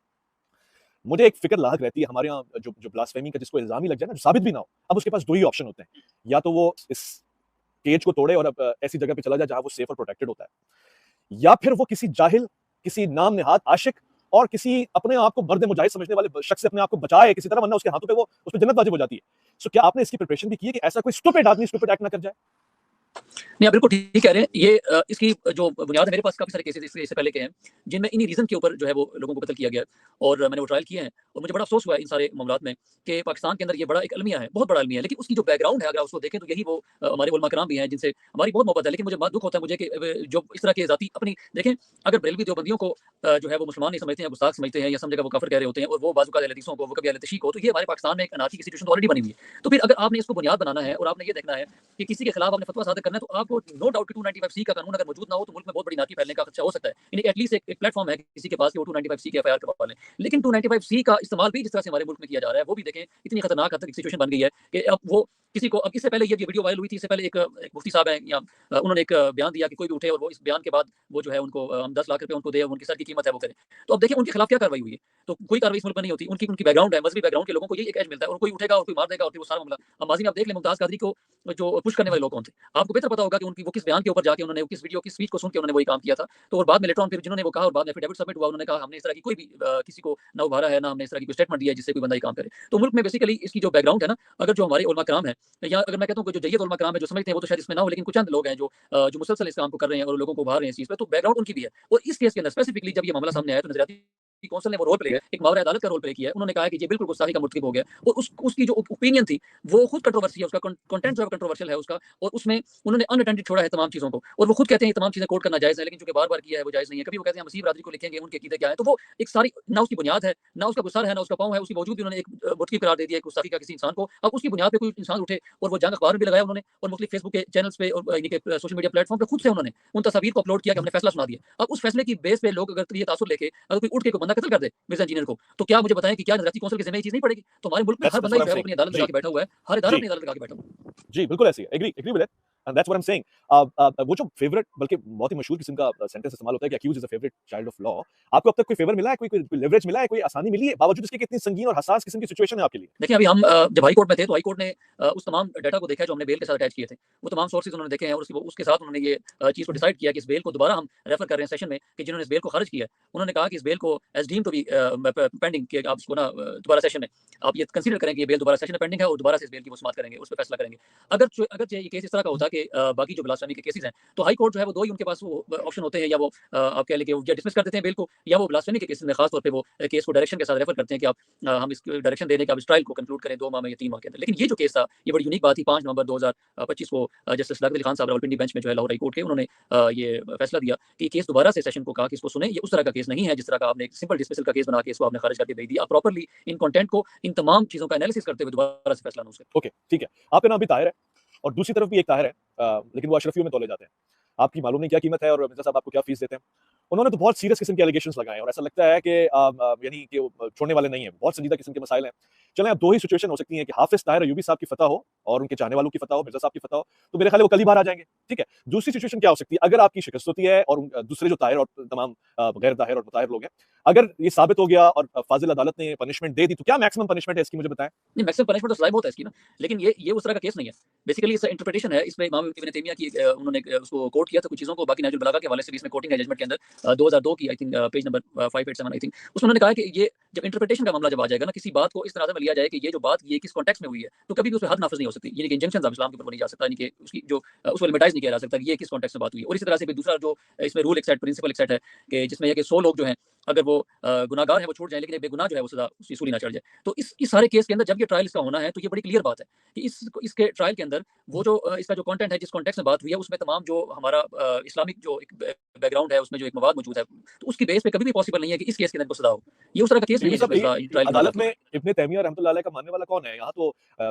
मुझे एक फिक्र लाहक रहती है हमारे यहाँ, जो ब्लास्फेमी का जिसको इल्जाम ही लग जाए ना, जो साबित भी ना हो, अब उसके पास 2 ही ऑप्शन होते हैं, या तो वो इस केज को तोड़े और अब ऐसी जगह पे चला जाए जहां वो सेफ और प्रोटेक्टेड होता है, या फिर वो किसी जाहिल, किसी नाम नेहाद आशिक और किसी अपने आप को मर्द मुजाहिद समझने वाले शख्स से अपने आप को बचाए किसी तरह, वरना उसके हाथों पे वो उस पे जन्नत वाजिब हो जाती है। सो क्या आपने इसकी प्रिपरेशन भी की है कि ऐसा कोई स्टूपिड आदमी स्टूपिड एक्ट ना कर जाए? नहीं, आप बिल्कुल ठीक कह रहे हैं। ये इसकी जो बुनियाद है, मेरे पास काफ़ी सारे केसेस इससे पहले के हैं, जिनमें इन्हीं रीज़न के ऊपर जो है वो लोगों को कत्ल किया गया है और मैंने वो ट्रायल किए हैं और मुझे बड़ा अफ़सोस हुआ है इन सारे मामलात में कि पाकिस्तान के अंदर ये बड़ा एक अलमिया है, बहुत बड़ा अलमिया है। लेकिन उसकी जो बैकग्राउंड है, अगर आप उसको देखें तो यही वो हमारे उलमा कराम भी हैं जिनसे हमारी बहुत मोहब्बत है। लेकिन मुझे दुःख होता है मुझे कि जो इस तरह के ज़ाती अपनी देखें, अगर बरेलवी देवबंदियों को जो है वो मुसलमान नहीं समझते हैं, गुस्ताख समझते हैं या सब जगह वो काफ़िर कह रहे होते हैं और वो बाज़ औक़ात अहले हदीसों को, वो कभी अहले तशय्युअ को, तो ये हमारे पाकिस्तान में एक अनारकी की सिचुएशन तो ऑलरेडी बनी हुई है। तो फिर अगर आपने इसको बुनियाद बनाना है और आपने ये देखना है कि किसी के खिलाफ आपने फतवा सादर करना है, तो आपको नो डाउट कि 295C का कानून अगर मौजूद ना हो तो मुल्क में बहुत बड़ी नाटी फैलने का खदशा हो सकता है। यानी एटलीस्ट एक प्लेटफॉर्म है किसी के पास कि वो 295C की एफआईआर करवा लें। लेकिन 295C का इस्तेमाल भी जिस तरह से हमारे मुल्क में किया जा रहा है, वो भी देखें इतनी खतरनाक हद तक सिचुएशन बन गई है कि अब वो किसी को, अब इससे पहले ये वीडियो वायरल हुई थी, इससे पहले एक मुफ्ती साहब हैं या उन्होंने एक बयान दिया कि कोई भी उठे और वो इस बयान के बाद वो जो है उनको हम 10 लाख रुपए उनको दें, उनकी सर की कीमत है वो करें। तो अब देखिए उनके खिलाफ क्या कार्रवाई हुई है। तो कोई कार्रवाई इस मुल्क में नहीं होती। उनकी उनकी बैकग्राउंड है, मज़हबी बैकग्राउंड के लोगों को यही एक एज मिलता है और कोई उठेगा और कोई मार देगा और फिर वो सारा मामला। अब माज़ी में आप देख लें मुमताज़ कादरी को जो पुश करने वाले लोग कौन थे। आपको बेहतर पता होगा कि उनकी वो किस बयान के ऊपर जाके उन्होंने किस वीडियो किस स्पीच को सुन के उन्होंने वही काम किया था। तो और बाद में लेटर ऑन फिर जिन्होंने वो कहा और बाद में एफिडेविट सबमिट हुआ, उन्होंने कहा हमने इस तरह की कोई भी किसी को ना उभारा है, ना हमने इस तरह की कोई स्टेटमेंट दिया है जिससे कोई बंदा ये काम करे। तो मुल्क में बेसिकली इसकी जो बैकग्राउंड है ना, अगर जो हमारे उलमा कराम है या अगर मैं कहता हूँ कि जो जय्यद उलमा कराम है जो समझते हैं वो तो शायद इसमें ना हो, लेकिन कुछ चंद लोग हैं जो मुसलसल इस काम को कर रहे हैं और लोगों को उभार रहे हैं इस चीज़ पे, तो बैकग्राउंड उनकी भी है। और इस केस के अंदर स्पेसिफिकली जब ये मामला सामने आया तो नजरियाती कौंसिल ने वो रोल प्ले किया, एक मावरा अदालत का रोल प्ले किया है। उन्होंने कहा कि ये बिल्कुल गुस्ताखी का मुर्तकिब हो गया और उसकी जो ओपिनियन थी वो खुद कंट्रोवर्सी है, उसका कंटेंट जो है कंट्रोवर्शियल है उसका, और उसमें उन्होंने अनअटेंडेड छोड़ा है तमाम चीज़ों को और वो खुद कहते हैं ये तमाम चीज़ें कोट करना जायज़ है, लेकिन चूंकि बार-बार किया है वो जायज़ नहीं है। कभी वो कहते हैं हम मसीह बरादरी को लिखेंगे, उनके अकीदे क्या है, तो वो एक सारी ना उसकी बुनियाद है, ना उसका गुस्सा है, ना उसका पाँव है, उसके बावजूद भी उन्होंने एक मुर्तकिब करार दे दिया है गुस्ताखी का किसी इंसान को। अब उसकी बुनियाद पे कोई इंसान उठे और वो जंग अखबार में भी लगाया उन्होंने और मुख्तलिफ फेसबुक के चैनल्स पे और इनके सोशल मीडिया प्लेटफॉर्म पे खुद से उन्होंने उन तस्वीर को अपलोड किया कि हमने फैसला सुना दिया। अब उस फैसले की बेस पे लोग अगर ये तासुर लेके अगर कोई उठ के कोई बंदा कत्ल कर दे मिर्जा इंजीनियर को, तो क्या मुझे बताएं कि क्या नजराती कौंसिल की जिम्मे ये चीज़ नहीं पड़ेगी? तो हमारे मुल्क में हर That's बंदा what जो I'm है वो saying. अपनी अदालत लगा जी, के बैठा हुआ है, हर इदारा जी, अपनी अदालत लगा के बैठा हुआ है। जी, बिल्कुल ऐसे ही है। Agree with it and that's what I am saying. वो जो फेवरेट बल्कि बहुत ही मशहूर किस्म का सेंटेंस इस्तेमाल होता है कि accused is the favourite child of law. आपको अब तक कोई फेवर मिला है, कोई लेवरेज मिला है, कोई आसानी मिली है, बावजूद इसके कि इतनी संगीन और हसास किस्म की सिचुएशन है आपके लिए? देखिए अभी हम जब हाई कोर्ट में थे तो हाई कोर्ट ने उस तमाम डाटा को देखा है जो हमने बेल के साथ अटैच किए थे। वो तमाम सोर्सेज़ उन्होंने देखे हैं और उसके साथ उन्होंने ये चीज़ को डिसाइड किया कि इस बेल को दोबारा हम रेफर कर रहे हैं सेशन में कि जिन्होंने इस बेल को खारिज किया है। उन्होंने कहा कि इस बेल को as deemed to be pending कि आप इसको ना दोबारा सेशन में आप ये कंसीडर करें कि ये बेल दोबारा सेशन में पेंडिंग है और दोबारा से इस बेल की वो समाअत करेंगे, उस पे फैसला करेंगे। अगर ये केस इस तरह का होता कि बाकी जो ब्लास्फेमी के केसेज़ हैं, तो हाई कोर्ट जो है वो 2 ही उनके पास वो ऑप्शन होते हैं, या वो आप कह लें कि वो या डिसमिस कर देते हैं बेल को, या वो ब्लास्फेमी के केसेज़ में खास तौर पे वो केस को डायरेक्शन के साथ रेफर करते हैं कि आप हम इस डायरेक्शन दे दें कि आप इस ट्रायल को कंक्लूड करें 2 माह में या 3 माह के अंदर। लेकिन ये जो केस था ये बड़ी यूनिक बात थी। 5 नवंबर 2025 को जस्टिस लागत अली खान साहब रावलपिंडी बेंच में जो है लाहौर हाई कोर्ट के, उन्होंने ये फैसला दिया कि केस दोबारा से सेशन को कहा कि इसको सुने। ये उस तरह का केस नहीं है जिस तरह का आपने एक सिंपल डिसमिसल का केस बना के इसको आपने खारिज करके भेज दिया। आप प्रॉपर्ली इन कंटेंट को, इन तमाम चीज़ों का एनालिसिस करते हुए दोबारा से फैसला अनाउंस करें। ओके, ठीक है। आपका नाम भी ताहिर है और दूसरी तरफ भी एक ताहिर है, लेकिन वो अशरफियों में तौले जाते हैं। आपकी मालूम नहीं क्या कीमत है और मिर्ज़ा साहब आपको क्या फीस देते हैं। उन्होंने तो बहुत सीरियस किस्म के एलिगेशंस लगाए हैं और ऐसा लगता है कि यानी कि वो छोड़ने वाले नहीं हैं। बहुत संजीदा किस्म के मसाइल हैं। चलें, अब 2 ही सिचुएशन हो सकती हैं कि हाफ़िज़ ताहिर अय्यूबी साहब की फतह हो और उनके चाहने वालों की फतह हो, मिर्ज़ा साहब की फतह हो, तो मेरे ख्याल है वो कल ही बाहर आ जाएँगे, ठीक है। दूसरी सिचुएशन क्या हो सकती है, अगर आपकी शिकस्त होती है और दूसरे जो ताहिर और तमाम गैर ताहिर और मुताहिर लोग हैं, अगर ये साबित हो गया और फाज़िल अदालत ने पनिशमेंट दे दी, तो क्या मैक्सिमम पनिशमेंट है इसकी, मुझे बताएँ? नहीं, मैक्सिमम पनिशमेंट तो सज़ाए बहुत है इसकी ना, लेकिन ये उस तरह का केस नहीं है। बेसिकली इसका इंटरप्रिटेशन है। इसमें इमाम इब्न तैमिया की उन्होंने उसको कोट किया था कुछ चीज़ों को, बाकी नहजुल बलागा के हवाले से भी इसमें कोटिंग है जजमेंट के अंदर 2002 की I think page number 587 I think. उसमें उन्होंने कहा है कि ये जब इंटरप्रिटेशन का मामला जब आ जाएगा ना, किसी बात को इस तनाज़ुर में लिया जाए कि ये जो बात ये किस कॉन्टेक्स्ट में हुई है, तो कभी भी उसपे हद नाफ़िज़ नहीं हो सकती। यानी कि इंजंक्शंस आप इस्लाम के ऊपर नहीं जा सकता, यानी कि उसकी जो उसको लिमिटाइज़ नहीं किया जा सकता कि ये किस कॉन्टेक्स्ट में बात हुई है। और इसी तरह से फिर दूसरा जो इसमें रूल एक सेट, प्रिंसिपल एक सेट है कि जिसमें ये कि 100 लोग जो हैं, अगर वो गुनाहगार हैं वो छूट जाएँ, लेकिन एक बेगुनाह जो है वो सज़ा उसकी सूली ना चढ़ जाए। तो इस सारे केस के अंदर जब ये ट्रायल इसका होना है तो ये बड़ी क्लियर बात है कि इसके ट्रायल के अंदर वो जो इसका जो कंटेंट है, जिस कॉन्टेक्स्ट में बात हुई है, उसमें तमाम जो हमारा इस्लामिक जो एक बैकग्राउंड है, उसमें जो एक मवाद मौजूद है, तो उसकी बेस पे कभी भी पॉसिबल नहीं है कि इस केस के अंदर को सज़ा हो। ये उस तरह का केस नहीं अय्यूबी है साहब, जिसमें ये ट्रायल अदालत में इब्न तैमिया रहमतुल्लाह अलैह का मानने वाला कौन है? यहाँ तो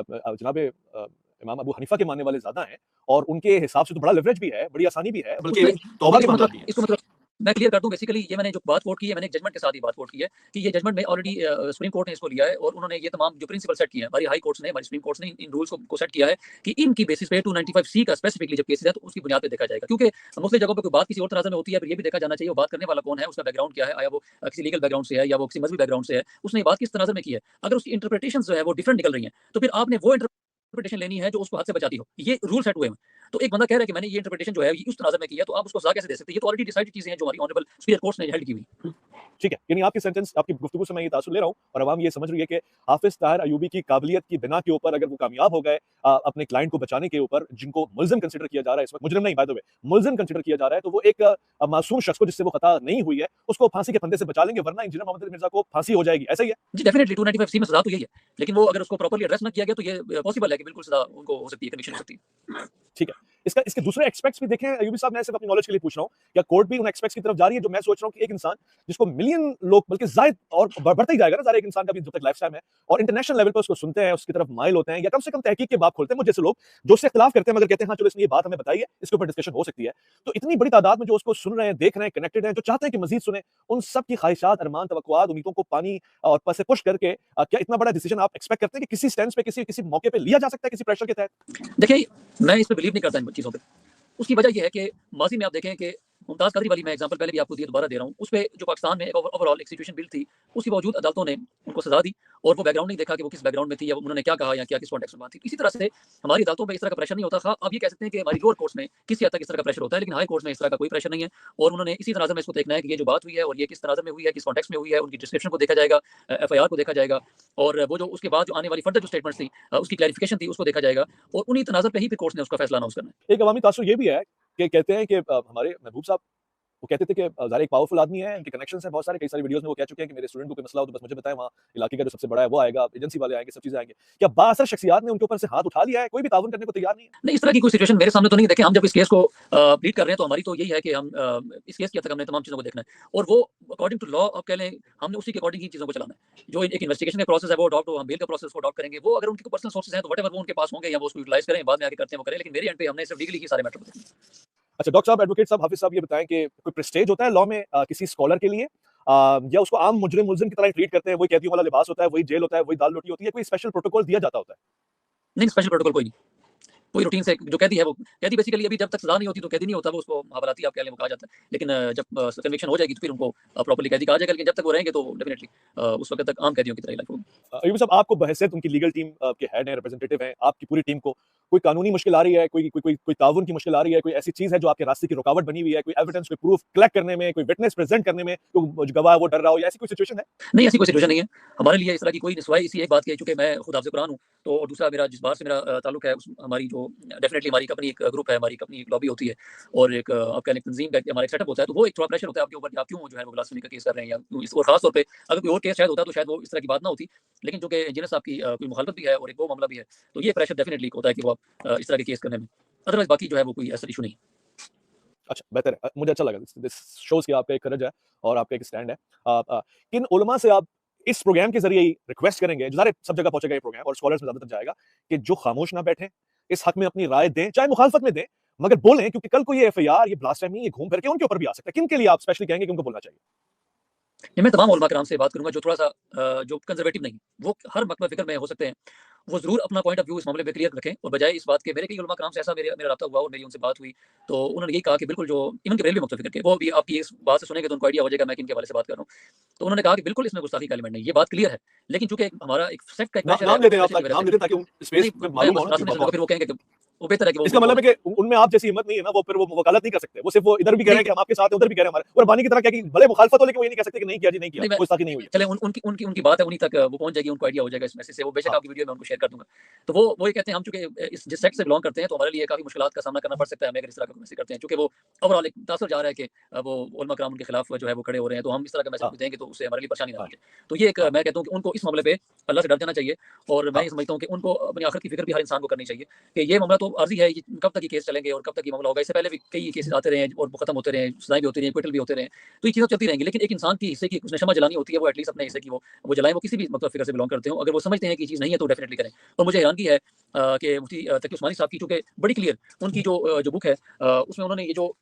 जनाब इमाम अबू हनीफा के मानने वाले ज़्यादा हैं और उनके हिसाब से तो बड़ा लेवरेज भी है, बड़ी आसानी भी है, बल्कि तौबा के मामला भी हैं। इसको मतलब मैं क्लियर कर दूं, बेसिकली ये मैंने जो बात कोट की है, मैंने एक जजमेंट के साथ ही बात कोट की है कि ये जजमेंट में ऑलरेडी सुप्रीम कोर्ट ने इसको लिया है और उन्होंने ये तमाम जो प्रिंसिपल सेट किए हैं, हमारी हाई कोर्ट्स ने, हमारी सुप्रीम कोर्ट्स ने इन रूल्स को सेट किया है कि इनकी बेसिस पे 295C का स्पेसिफिकली जब केसेस है तो उसकी बुनियाद पे देखा जाएगा। क्योंकि मुख्तलिफ जगहों पे कोई बात किसी और तराजू में होती है, फिर ये भी देखा जाना चाहिए वो बात करने वाला कौन है, उसका बैकग्राउंड क्या है, आया वो किसी लीगल बैकग्राउंड से है या वो किसी मजहबी बैकग्राउंड से है, उसने ये बात किस तनाज़ुर में की है। अगर उसकी इंटरप्रिटेशंस जो है वो डिफरेंट निकल रही हैं, तो फिर आपने वो इंटरप्रिटेशन लेनी है जो उसको हद से बचाती हो। ये रूल सेट हुए हैं। तो एक बंदा कह रहा है कि मैंने ये इंटरप्रिटेशन जो है ये उस तनाज़ुर में किया, तो आप उसको सज़ा कैसे दे सकते हैं? ये तो ऑलरेडी डिसाइडेड चीज़ें हैं जो हमारी ऑनरेबल सुपीरियर कोर्ट्स ने हेल्ड की हुई। ठीक है, यानी आपकी सेंटेंस आपकी गुफ्तगू से मैं ये तासुर ले रहा हूँ और अवाम ये समझ रही है कि हाफिज़ ताहिर अय्यूबी की काबिलियत की बिना के ऊपर अगर वो कामयाब हो गए अपने क्लाइंट को बचाने के ऊपर, जिनको मुल्ज़िम कंसिडर किया जा रहा है इस वक़्त, मुजरिम नहीं बाय द वे, मुल्ज़िम कंसिडर किया जा रहा है, तो वो एक मासूम शख्स को जिससे वो खता नहीं हुई है, उसको फांसी के फंदे से बचा लेंगे, वरना इंजीनियर मोहम्मद अली मिर्ज़ा को फांसी हो जाएगी, ऐसा ही है? जी, डेफिनिटली 295 सी में सज़ा तो यही है। लेकिन वो अगर उसको प्रॉपर्ली एड्रेस ना किया गया तो ये पॉसिबल है कि बिल्कुल सज़ा उनको हो सकती है, कन्विक्शन हो सकती है। ठीक है। इसके दूसरे एस्पेक्ट्स भी देखें अयूबी साहब, मैं सिर्फ अपनी नॉलेज के लिए पूछ रहा हूँ, क्या कोर्ट भी उन एस्पेक्ट्स की तरफ जा रही है जो मैं सोच रहा हूँ कि एक इंसान जिसको मिलियन लोग बल्कि ज़ायद और बढ़ता ही जाएगा ना ज़ाहिर है, एक इंसान का भी जब तक लाइफ टाइम है और इंटरनेशनल लेवल पे उसको सुनते हैं, उसकी तरफ माइल होते हैं या कम से कम तहकीक के बाब खोलते हैं, मुझे जैसे लोग जो उससे इख्तिलाफ करते हैं मगर कहते हैं हाँ चलो इसने ये बात हमें बताई है, इसके ऊपर डिस्कशन हो सकती है। तो इतनी बड़ी तादाद में जो उसको सुन रहे हैं, देख रहे हैं, कनेक्टेड हैं, जो चाहते हैं कि मज़ीद सुने, उन सब की ख्वाहिशात, अरमान, तवक्कुआत, उम्मीदों को पानी और ऊपर से पुश करके क्या इतना बड़ा डिसीजन आप एक्सपेक्ट करते हैं कि किसी स्टैंड पे किसी मौके पे लिया जा सकता है किसी प्रेशर के तहत? देखिए, मैं इस पे बिलीव नहीं करता इन चीज़ों पे। उसकी वजह ये है कि माज़ी में आप देखें कि मुमताज़ कादरी वाली मैं एग्जांपल पहले भी आपको दिया, दोबारा दे रहा हूँ। उसपे जो पाकिस्तान में एक ओवरऑल एक सिचुएशन बिल्ड थी, उसके बावजूद अदालतों ने उनको सज़ा दी और वो बैकग्राउंड नहीं देखा कि वो किस बैकग्राउंड में थी या उन्होंने क्या कहा या क्या किस कॉन्टेक्स्ट में बात थी। इसी तरह से हमारी अदालतों में इस तरह का प्रेशर नहीं होता। ख़ास आप ये कह सकते हैं कि हमारी लोअर कोर्ट्स में किसी हद तक इस तरह का प्रेशर होता है, लेकिन हाई कोर्ट्स में इस तरह का कोई प्रेशर नहीं है और उन्होंने इसी तनाज़ुर में इसको देखना है कि ये जो बात हुई है और ये किस तनाज़ुर में हुई है, किस कॉन्टेक्स्ट में हुई है, उनकी डिस्क्रिप्शन को देखा जाएगा, एफआईआर को देखा जाएगा और वो जो उसके बाद जो आने वाली फर्दर जो स्टेटमेंट्स थी उसकी क्लैरिफिकेशन थी उसको देखा जाएगा और उन्हीं तनाज़ुर पे ही फिर कोर्ट्स ने उसका फैसला अनाउंस करना है। एक अवामी तासुर ये भी है कि कहते हैं कि हमारे महबूब साहब वो कहते थे कि ज़ाहिर एक पावरफुल आदमी है, उनके कनेक्शंस हैं बहुत सारे, कई सारी वीडियोज़ में वो कह चुके हैं कि मेरे स्टूडेंट को कोई मसला हो तो बस मुझे बताएँ, वहाँ इलाके का जो सबसे बड़ा है वो आएगा, एजेंसी वाले आएँगे, सब चीज़ें आएँगी। क्या बाअसर शख्सियात ने उनके ऊपर से हाथ उठा लिया है? कोई भी ताउन करने को तैयार नहीं है? नहीं, इस तरह की कोई सिचुएशन मेरे सामने तो नहीं। देखें, हम जब इस केस को प्लीड कर रहे हैं तो हमारी तो यही है कि हम इस केस के हद तक हमने तमाम चीज़ों को देखना है और वो अकॉर्डिंग टू लॉ आप कह लें, हमने उसी के अकॉर्डिंग ही चीज़ों को चलाना है। जो एक इन्वेस्टिगेशन का प्रोसेस है वो अडॉप्ट हो, हम बेल का प्रोसेस को अडॉप्ट करेंगे। वो अगर उनके पर्सनल सोर्सेज़ हैं तो व्हाटएवर वो उनके पास होंगे या वो उसको यूटिलाइज़ करें, बाद में आके करते हैं वो करें, लेकिन मेरे एंड पे हमने सिर्फ लीगली ही सारे मैटर को देखना है। अच्छा डॉक्टर साहब, एडवोकेट साहब, हाफिज़ साहब, ये बताएँ कि कोई प्रेस्टीज होता है लॉ में किसी स्कॉलर के लिए या उसको आम मुल्ज़िम की तरह ट्रीट करते हैं, वही कैदियों वाला लिबास होता है, वही जेल होता है, वही दाल-रोटी होती है, कोई स्पेशल प्रोटोकॉल दिया जाता होता है? नहीं, स्पेशल प्रोटोकॉल कोई नहीं। कोई रूटीन से जो कैदी है वो कैदी बेसिकली अभी जब तक सज़ा नहीं होती तो कैदी नहीं होता, वो उसको महाबराती आप कह लें वो कहा जाता है। लेकिन जब कन्विक्शन हो जाएगी तो फिर उनको प्रॉपर्ली कैदी कहा जाएगा, लेकिन जब तक वो रहेंगे तो डेफिनिटली उस वक़्त तक आम कैदियों की तरह ही लाइफ होगी। अयूब साहब, आपको बहैसियत उनकी लीगल टीम के हेड हैं, रिप्रेजेंटेटिव हैं, आपकी पूरी टीम को कोई कानूनी मुश्किल आ रही है, कोई ताउन की मुश्किल आ रही है, कोई ऐसी चीज़ है जो आपके रास्ते की रुकावट बनी हुई है, कोई एविडेंस, कोई प्रूफ कलेक्ट करने में, कोई विटनेस प्रेज़ेंट करने में, जो गवाह है वो डर रहा हो, या ऐसी कोई सिचुएशन है? नहीं, ऐसी कोई सिचुएशन नहीं है। हमारे लिए इस तरह की कोई सिवाय इसी एक बात की है, चूँकि मैं खुद हाफ़िज़ कुरान हूँ, तो और दूसरा मेरा जिस बार से मेरा ताल्लुक है उस हमारी जो डेफिनिटली हमारी अपनी एक ग्रुप है, हमारी अपनी एक लॉबी होती है और एक आप कह लें तंज़ीम का हमारा एक सेटअप होता है, तो वो एक थोड़ा प्रेशर होता है आपके ऊपर कि आप क्यों जो है वो ब्लास्फेमी का केस कर रहे हैं या क्यों इस, और ख़ास तौर पे अगर कोई और केस शायद होता तो शायद वो इस तरह की बात ना होती। लेकिन चूँकि इंजीनियर साहब की कोई मुखालफत भी है और एक वो मामला भी है, तो ये प्रेशर डेफिनिटली होता है कि वो आप इस तरह के केस करने में। अदरवाइज़ बाकी जो है वो कोई ऐसा इश्यू नहीं है। अच्छा, बेहतर है। मुझे अच्छा लगा, दिस शोज़ कि आपका एक करज है और आपका एक स्टैंड है। किन उलमा से आप इस प्रोग्राम के ज़रिए ही रिक्वेस्ट करेंगे, ज़ाहिर है सब जगह पहुँचेगा ये प्रोग्राम और स्कॉलर्स में ज़्यादातर जाएगा, कि जो खामोश ना बैठें, इस हक़ में अपनी राय दें, चाहे मुखालफत में दें, मगर बोलें, क्योंकि कल को ये एफआईआर, ये ब्लास्फेमी, ये घूम फिर के उनके ऊपर भी आ सकता है। किन के लिए आप स्पेशली कहेंगे कि उनको बोलना चाहिए? ये मैं तमाम उलमा किराम से बात करूँगा जो थोड़ा-सा जो कंज़र्वेटिव नहीं, वो हर मकतब फ़िक्र में हो सकते हैं। वो ज़रूर अपना पॉइंट ऑफ व्यू इस मामले में क्लियर रखें और बजाय इस बात के, मेरे कई उलमा किराम से ऐसा मेरा राब्ता हुआ और मेरी उनसे बात हुई, तो उन्होंने यही कहा कि बिल्कुल जो इवन के बरेलवी मकतब फ़िक्र के, वो भी आपकी इस बात से सुनेंगे तो उनको आइडिया हो जाएगा मैं किनके हवाले से बात कर रहा हूँ। तो उन्होंने कहा कि बिल्कुल इसमें गुस्ताखी का एलिमेंट नहीं है, ये बात क्लियर है। लेकिन चूँकि हमारा एक सेट का एक प्रेशर है, नाम लेते हैं उस आप, प्रेशर की वजह नाम से लेते हैं ताकि उन नहीं, स्पेस में मैं मालूम हो बस ना रास्ते कि में चलूँगा, फिर वो कहेंगे कि वो बेहतर है कि वो इसका मतलब है कि उनमें आप जैसी हिम्मत नहीं है ना, वो फिर वो वकालत नहीं कर सकते। वो सिर्फ वो इधर भी कह रहे हैं कि हम आपके साथ हैं, उधर भी कह रहे हैं हमारे, और बानी की तरह क्या कि भले मुखालफत हो लेकिन वो ये नहीं कह सकते कि नहीं किया जी, नहीं किया, नहीं, मैं गुस्ताखी नहीं हुई है। चलें उनकी उनकी उनकी बात है, उन्हीं तक वो पहुँच जाएगी, उनको आइडिया हो जाएगा इस मैसेज से। वो बेशक हाँ। आपकी वीडियो में उनको शेयर कर दूँगा। तो वो ये कहते हैं हम चूँकि इस जिस सेक्ट से बिलॉन्ग करते हैं तो हमारे लिए काफ़ी मुश्किलात का सामना करना पड़ सकता है हमें अगर इस तरह का मैसेज करते हैं। चूँकि वो ओवरऑल एक तासुर जा रहा है कि वो उलमा किराम उनके खिलाफ जो है वो खड़े हो रहे हैं, तो हम इस तरह का मैसेज हाँ, कुछ देंगे तो उससे हमारे लिए परेशानी ना हाँ, पहुँचे। तो ये एक हाँ, मैं कहता हूँ कि उनको इस मामले पे अल्लाह से डर जाना चाहिए और मैं हाँ, ये समझता हूँ कि उनको अपनी आखिरत की फ़िक्र भी हर इंसान को करनी चाहिए कि ये मामला तो आर्ज़ी है, ये कब तक ये केस चलेंगे और कब तक ये मामला होगा। इससे पहले भी कई केसेज़ आते रहे हैं और वो खत्म होते रहे हैं, सज़ाएँ भी होती रही हैं, एक्विटल भी होते रहे हैं। तो ये चीज़ें चलती रहेंगी, लेकिन एक इंसान की हिस्से की उसने शम्मा जलानी होती है, वो एटलीस्ट अपने हिस्से की वो जलाएँ, वो किसी भी मतलब फ़िक्र से बिलॉन्ग करते हो। अगर वो समझते हैं कि ये चीज़ नहीं है तो डेफिनिटली करें। और मुझे हैरानगी है कि मुफ्ती तकी उस्मानी साहब की चूँकि बड़ी क्लियर उनकी जो बुक है उसमें उन्होंने ये जो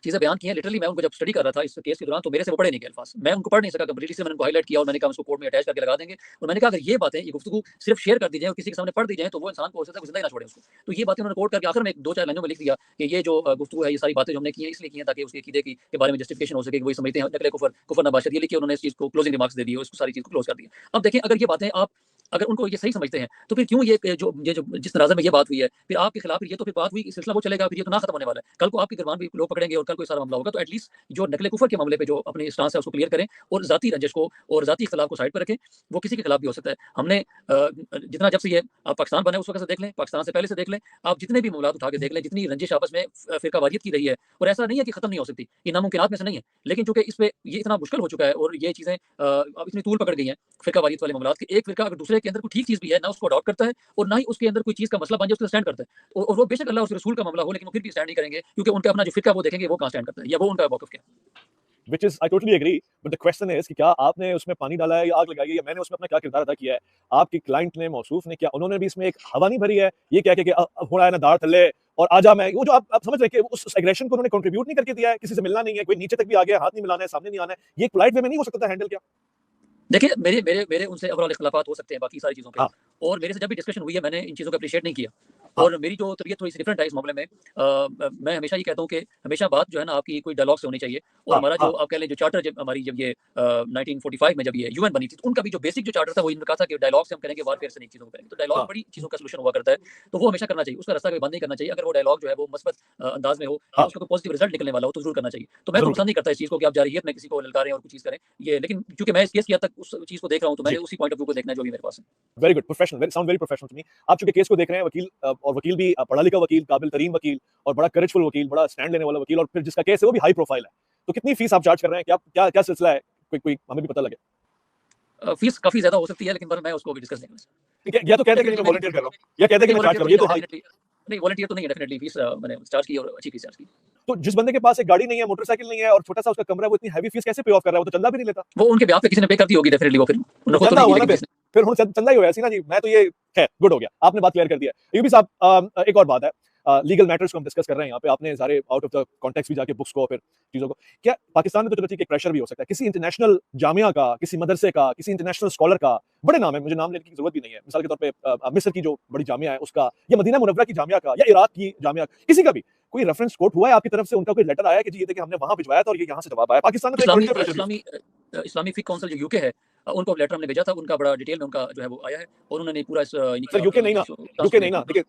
चीज़ें बयान की हैं, लिटरली मैं उनको जब स्टडी कर रहा था इस केस के दौरान तो मेरे से वो पढ़े नहीं गए अल्फाज़। मैं उनको पढ़ नहीं सका कंप्लीटली, इसलिए मैंने उनको हाइलाइट किया और मैंने कहा उसको कोर्ट में अटैच करके लगा देंगे। और मैंने कहा अगर ये बातें, ये गुफ्तगू सिर्फ शेयर कर दी जाए और किसी के सामने पढ़ दी जाए तो वो इंसान को हो सकता है वो ज़िंदा ही ना छोड़े उसको। तो ये बातें उन्होंने कोट करके आखिर में 2-4 लाइनों में लिख दिया कि ये जो गुफ्तगू है, ये सारी बातें जो हमने की हैं इसलिए की हैं ताकि उसके अकीदे के बारे में जस्टिफिकेशन हो सके कि वही समझते हैं नकल कुफ़र, कुफ़र नबाशत, ये लिख के उन्होंने इस चीज़ को क्लोजिंग रिमार्क्स दे दिए, उसको सारी चीज़ को क्लोज़ कर दिया। अब देखें अगर ये बातें आप अगर उनको ये सही समझते हैं तो फिर क्यों ये जो जिस तनाज़े में ये बात हुई है, फिर आपके खिलाफ ये तो फिर बात हुई, सिलसिला वो चलेगा, फिर ये तो ना खत्म होने वाला है। कल को आपके गिरबान भी लोग पकड़ेंगे और कल कोई सारा मामला होगा, तो एटलीस्ट जो नकल कुफर के मामले पे जो अपनी स्टांस है उसको क्लियर करें और ज़ाती रंजिश को और ज़ाती इख्तिलाफ को साइड पर रखें। वो किसी के खिलाफ भी हो सकता है। हमने जितना जब से ये आप पाकिस्तान बने उस वक़्त से देख लें, पाकिस्तान से पहले से देख लें, आप जितने भी मामलात उठा के देख लें, जितनी रंजिश आपस में फ़िरकावारियत की रही है, और ऐसा नहीं है कि खत्म नहीं हो सकती, ये नामुमकिनात में से नहीं है। लेकिन चूँकि इस पे ये इतना मुश्किल हो चुका है और ये चीज़ें अब इतनी तूल पकड़ गई हैं फ़िरकावारियत वाले मामलात कि एक फ़िरका अगर दूसरे के अंदर कोई ठीक चीज़ भी है, ना उसको अडॉप्ट करता है और ना ही उसके अंदर कोई चीज़ का मसला बन जाए उसके स्टैंड करता है। और वो बेशक अल्लाह और उसके रसूल का मामला हो, लेकिन वो फिर भी स्टैंड नहीं करेंगे, क्योंकि उनका अपना जो फ़िरका वो देखेंगे वो कहाँ स्टैंड करता है या वो उनका मौक़िफ़ क्या है। Which is I totally agree, but the question is कि क्या आपने उसमें पानी डाला है या आग लगाई है, या मैंने उसमें अपना क्या किरदार अदा किया है। आपकी क्लाइंट ने, मौसूफ ने, क्या उन्होंने भी इसमें एक हवा नहीं भरी है, ये कह के कि अब हो रहा है ना दार थल्ले और आजा मैं, वो जो आप समझ रहे हैं कि उस एग्रेशन को उन्होंने कंट्रीब्यूट नहीं करके दिया है, किसी से मिलना नहीं है, कोई नीचे तक भी आ गया, हाथ नहीं मिलाना है, सामने नहीं आना है, ये एक पोलाइट वे में नहीं हो सकता हैंडल क्या? देखिए, मेरे मेरे मेरे उनसे ओवरऑल इख्तिलाफ़ात हो सकते हैं बाकी सारी चीज़ों पे, हाँ, और मेरे से जब भी डिस्कशन हुई है मैंने इन चीज़ों को एप्रिशिएट नहीं किया, हाँ, और मेरी जो तबीयत थोड़ी-सी डिफरेंट है इस मामले में। मैं हमेशा ये कहता हूँ कि हमेशा बात जो है ना आपकी कोई डायलॉग से होनी चाहिए, और हाँ, हमारा जो हाँ, आप कह लें जो चार्टर जब हमारी जब ये 1945 में जब ये यूएन बनी थी, तो उनका भी जो बेसिक जो चार्टर था वो इन्होंने कहा था कि डायलॉग से हम करेंगे, वारफेयर से नहीं चीज़ों को करेंगे। तो डायलॉग हाँ, बड़ी चीज़ों का सॉल्यूशन हुआ करता है, तो वो हमेशा करना चाहिए, उसका रास्ता कभी बंद नहीं करना चाहिए। अगर वो डायलॉग जो है वो मुस्बत अंदाज में हो या हाँ, उसका कोई पॉजिटिव रिजल्ट निकलने वाला हो तो ज़रूर करना चाहिए। तो मैं तो ज़रूर पसंद करें। नहीं करता इस चीज़ को कि आप जारहियत में किसी को ललकारें और कुछ चीज़ करें, ये, लेकिन क्योंकि मैं इस केस की हद तक उस चीज़ को देख रहा हूँ, तो मैंने जी, उसी पॉइंट ऑफ व्यू को देखना है जो भी मेरे पास है। Very good, professional, very sound very professional to me. आप चूंकि केस को देख रहे हैं, वकील और वकील भी पढ़ा लिखा वकील, काबिल तरीन वकील और बड़ा करेजफुल वकील, बड़ा स्टैंड लेने वाला वकील, और फिर जिसका केस है वो भी हाई प्रोफाइल है। तो कितनी फीस आप चार्ज कर रहे हैं? क्या क्या क्या सिलसिला है? कोई कोई हमें भी पता लगे। फीस काफ़ी ज़्यादा हो सकती है, लेकिन पर मैं उसको अभी डिस्कस नहीं करूँगा। ठीक है, या तो कहते हैं कि नहीं मैं डेफिनिटली वॉलंटियर कर रहा हूँ, या कहते हैं कि नहीं मैं चार्ज वॉलंटियर कर तो रहा हूँ, ये नहीं तो है हाई। डेफिनिटली, नहीं वॉलंटियर तो नहीं है डेफिनिटली, फीस मैंने चार्ज की और अच्छी फीस चार्ज की। तो जिस बंदे के पास एक गाड़ी नहीं है, मोटरसाइकिल नहीं है और छोटा सा उसका कमरा है, वो इतनी हैवी फीस कैसे पे ऑफ कर रहा है? वो तो चंदा भी नहीं लेता। वो उनके ब्याह पे किसी ने पे कर दी होगी डेफिनिटली, वो फिर तो उन्होंने खुद तो चंदा नहीं दी हुआ ना लेकिन फिर। किसी ने। फिर हुन चंदा ही होया सी ना जी। मैं तो ये खैर गुड हो गया, आपने बात क्लियर कर दिया। यूबी साहब, एक और बात है, लीगल मैटर्स को हम डिस्कस कर रहे हैं यहाँ पे। आपने सारे आउट ऑफ द कॉन्टेक्स्ट भी जाके बुक्स को, फिर चीज़ों को, क्या पाकिस्तान में तो चलो ठीक है, एक प्रेशर भी हो सकता है किसी इंटरनेशनल जामिया का, किसी मदरसे का, किसी इंटरनेशनल स्कॉलर का, बड़े नाम है, मुझे नाम लेने की जरूरत भी नहीं है, मिसाल के तौर पे मिस्र की जो बड़ी जामिया है उसका, या मदीना मुनव्वरा की जामिया का, या इराक की जामिया, किसी का भी कोई रेफरेंस कोट हुआ है आपकी तरफ से? उनका कोई लेटर आया है कि जी ये देखिए हमने वहां भिजवाया था और ये यहाँ से जवाब आया? पाकिस्तान में तो एक इस्लामी पॉलिटिकल प्रेशर भी हो इस्लामी इस्लामी फिक काउंसिल जो यूके है, उनको लेटर हमने भेजा था, उनका बड़ा डिटेल में उनका जो है वो आया है, और उन्होंने पूरा इस सकता है। सर यूके नहीं ना, यूके नहीं ना, देखिए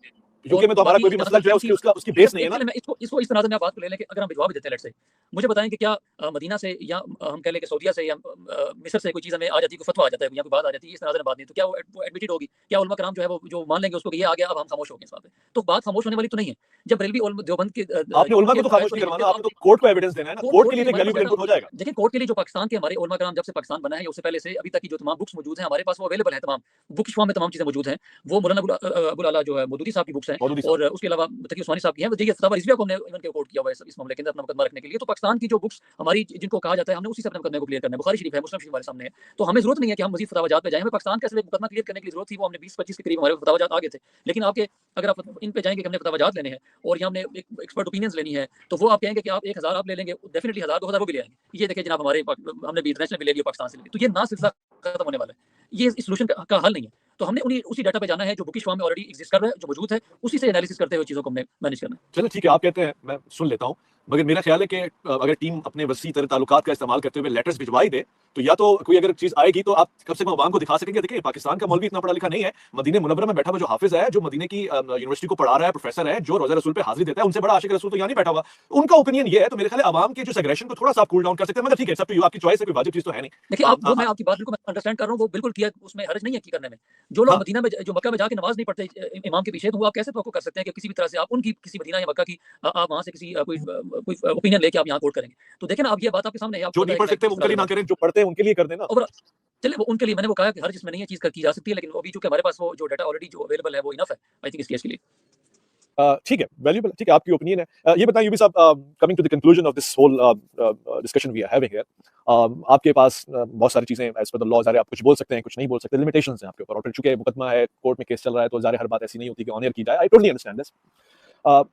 और यूके में तो हमारा बाकी कोई भी जहाँ मसला तक जो है उनकी, उसकी उसका उसकी बेस नहीं है एक ना। पहले मैं इसको इसको इस तरह से मैं बात को ले लें कि अगर हम भिजवा भी देते हैं लेट से, मुझे बताएं कि क्या मदीना से या हम कह लें कि सऊदीया से या मिस्र से कोई चीज़ हमें आ जाती है, कोई फतवा आ जाता है या कोई बात आ जाती है, इस तरह से बात नहीं, तो क्या वो एडमिटेड होगी? क्या उलमा कराम जो है वो जो मान लेंगे उसको कि ये आ गया, अब हम खामोश हो गए इस बात पे? तो बात खामोश होने वाली तो नहीं है। जब बरेलवी और देवबंद के आपने उलमा को तो खामोश नहीं करवाना, आपने तो कोर्ट को एविडेंस देना है ना। कोर्ट के लिए तो एक हमारे पास वैल्यूएबल डाटा, इनपुट हो जाएगा। देखिए कोर्ट के लिए जो पाकिस्तान के हमारे उलमा कराम जब से पाकिस्तान बना है या उससे पहले से अभी तक की जो तमाम बुक्स मौजूद हैं हमारे पास, वो अवेलेबल है तमाम। बुक शवा में तमाम चीज़ें मौजूद हैं। वो मौलाना अबुल आला जो है मौदूदी साहब की बुक्स हैं, मौदूदी साहब, और उसके अलावा तकी उस्मानी साहब की हैं। देखिए फतवा रिज़विया को हमने इवन के कोर्ट किया हुआ है इस मामले के अंदर अपना मुकदमा रखने के लिए। तो पाकिस्तान की जो बुक्स हमारी जिनको कहा जाता है, हमने उसी से अपने मुकदमे को क्लियर करना है। बुखारी शरीफ है, मुस्लिम शरीफ हमारे सामने है। तो हमें ज़रूरत नहीं है कि हम मज़ीद फतवाजात पे जाएँ। हमें पाकिस्तान का सिर्फ एक मुकदमा क्लियर करने के लिए ज़रूरत थी, वो हमने 20-25 के करीब हमारे फतवाजात आ गए थे। लेकिन आपके अगर आप इन पे जाएँगे कि हमने फतवाजात लेने हैं और या हमने एक एक्सपर्ट ओपिनियंस लेनी है, तो वो आप कहेंगे कि आप 1000 आप ले लेंगे, डेफिनिटली 1000-2000 वो भी ले आएँगे। ये देखिए जनाब हमारे हमने भी इंटरनेशनल भी ले लिया, पाकिस्तान से ले लिया। तो ये ना सिलसिला खत्म होने वाला है। ये इस सॉल्यूशन का हल नहीं है। तो हमने उसी डाटा पे जाना है जो बुकिश फॉर्म में ऑलरेडी एग्जिस्ट कर रहा है, जो मौजूद है, उसी से एनालिसिस करते हुए चीज़ों को हमने मैनेज करना है। चलो ठीक है, आप कहते हैं, मैं सुन लेता हूँ। मगर मेरा ख्याल है कि अगर टीम अपने वसी तरह ताल्लुकात का इस्तेमाल करते हुए लेटर्स भिजवाई दे, तो या तो कोई अगर चीज़ आएगी तो आप कम से कम अवाम को दिखा सकेंगे, देखिए पाकिस्तान का मौलवी इतना पढ़ा लिखा नहीं है, मदीने मुनव्वरा में बैठा हुआ जो हाफिज है, जो मदीने की यूनिवर्सिटी को पढ़ा रहा है, प्रोफेसर है, जो रोज़ा रसूल पे हाजिरी देता है, उनसे बड़ा आशिक रसूल तो यहाँ नहीं बैठा हुआ। उनका ओपिनियन ये है, तो मेरे ख्याल है अवाम के जो एग्रेशन को थोड़ा सा आप कूल डाउन कर सकते हैं। मगर ठीक है, सब तो आपकी चॉइस है, कोई वाजिब चीज़ तो है नहीं। देखिए आप वो मैं आपकी बात बिल्कुल अंडरस्टैंड कर रहा हूँ, वो बिल्कुल किया, उसमें हर्ज नहीं है की करने में। जो लोग हाँ, मदीना में जो मक्का में जाके नमाज़ नहीं पढ़ते इमाम के पीछे, तो वो आप कैसे तवक्कुह कर सकते हैं कि किसी भी तरह से आप उनकी किसी मदीना या मक्का की आप वहाँ से किसी कोई ओपिनियन लेके आप यहाँ कोट करेंगे। तो देखें ना, अब ये बात आपके सामने है, जो आपको नहीं पढ़ सकते वो उनके लिए ना करें, जो पढ़ते हैं उनके लिए कर देना। और चलिए वो उनके लिए मैंने वो कहा कि हर जिसमें नहीं है चीज़ की जा सकती है, लेकिन वो भी चूँकि हमारे पास वो जो डाटा ऑलरेडी जो अवेलेबल है वो इनफ है आई थिंक इस केस के लिए। ठीक है, वैल्यूएबल, ठीक है, आपकी ओपिनियन है। ये बताइए यूबी साहब, coming to the conclusion of this whole discussion we are having here, आपके पास बहुत सारी चीजें एज पर द लॉ, ज़ाहिर है आप कुछ बोल सकते हैं, कुछ नहीं बोल सकते, लिमिटेशंस हैं आपके ऊपर, और फिर चूंकि मुकदमा है, कोर्ट में केस चल रहा है, तो ज़ाहिर हर बात ऐसी नहीं होती कि ऑन एयर की जाए। I totally understand this.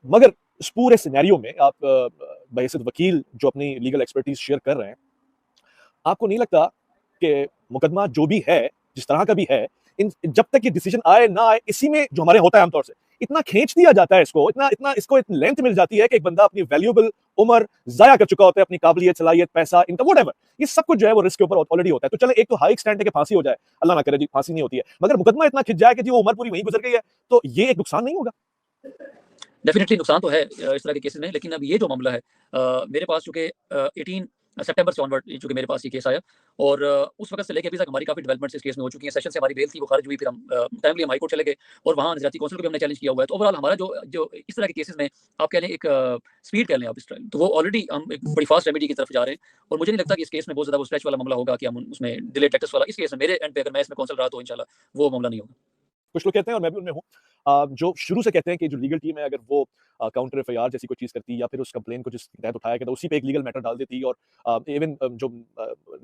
मगर इस पूरे सिनेरियो में आप बहैसियत वकील जो अपनी लीगल एक्सपर्टीज शेयर कर रहे हैं, आपको नहीं लगता कि मुकदमा जो भी है, जिस तरह का भी है, इन जब तक ये डिसीजन आए ना आए, इसी में जो हमारे होता है आमतौर से, इतना खींच दिया जाता है इसको, इतना इतना इसको इतनी लेंथ मिल जाती है कि एक बंदा अपनी वैल्यूएबल उम्र जाया कर चुका होता है, अपनी काबिलियत, सलाहियत, पैसा, इनकम, व्हाटएवर, ये सब कुछ जो है वो रिस्क के ऊपर ऑलरेडी होता है। तो चले एक तो हाई एक्सटेंट है कि फांसी हो जाए, अल्लाह ना करे जी फांसी नहीं होती है, मगर मुकदमा इतना खिंच जाए कि जी वो उम्र पूरी वहीं गुजर गई है, तो ये एक नुकसान नहीं होगा? डेफिनेटली नुकसान तो है इस तरह के केसेस में, लेकिन अब ये जो मामला है मेरे पास चूंकि 18 सितंबर से ऑनवर्ड चूंकि मेरे पास ये केस आया और उस वक्त से लेके अभी तक हमारी काफी डेवलपमेंट्स इस केस में हो चुकी हैं। सेशन से हमारी बेल थी, वो खारिज हुई, फिर हम टाइमली हम हाई कोर्ट चले गए और वहाँ नजराती काउंसिल को भी हमने चैलेंज किया हुआ है। तो ओवरऑल हमारा जो जो इस तरह के केसेस में आप कह लें एक स्पीड कह लें आप इस ट्रायल, तो वो ऑलरेडी हम एक बड़ी फास्ट रेमेडी की तरफ जा रहे हैं और मुझे नहीं लगता कि इस केस में बहुत ज्यादा वो स्ट्रेच वाला मामला होगा कि हम उसमें डिले टैक्स वाला। इस केस में मेरे एंड पे अगर मैं इसमें काउंसिल रहा तो इंशाल्लाह वो मामला नहीं होगा। कुछ लोग कहते हैं और मैं भी उनमें हूँ जो शुरू से कहते हैं कि जो लीगल टीम है अगर वो काउंटर एफआईआर जैसी कोई चीज करती या फिर उस कंप्लेन को जिस तहत उठाया गया था उसी पे एक लीगल मैटर डाल देती और इवन जो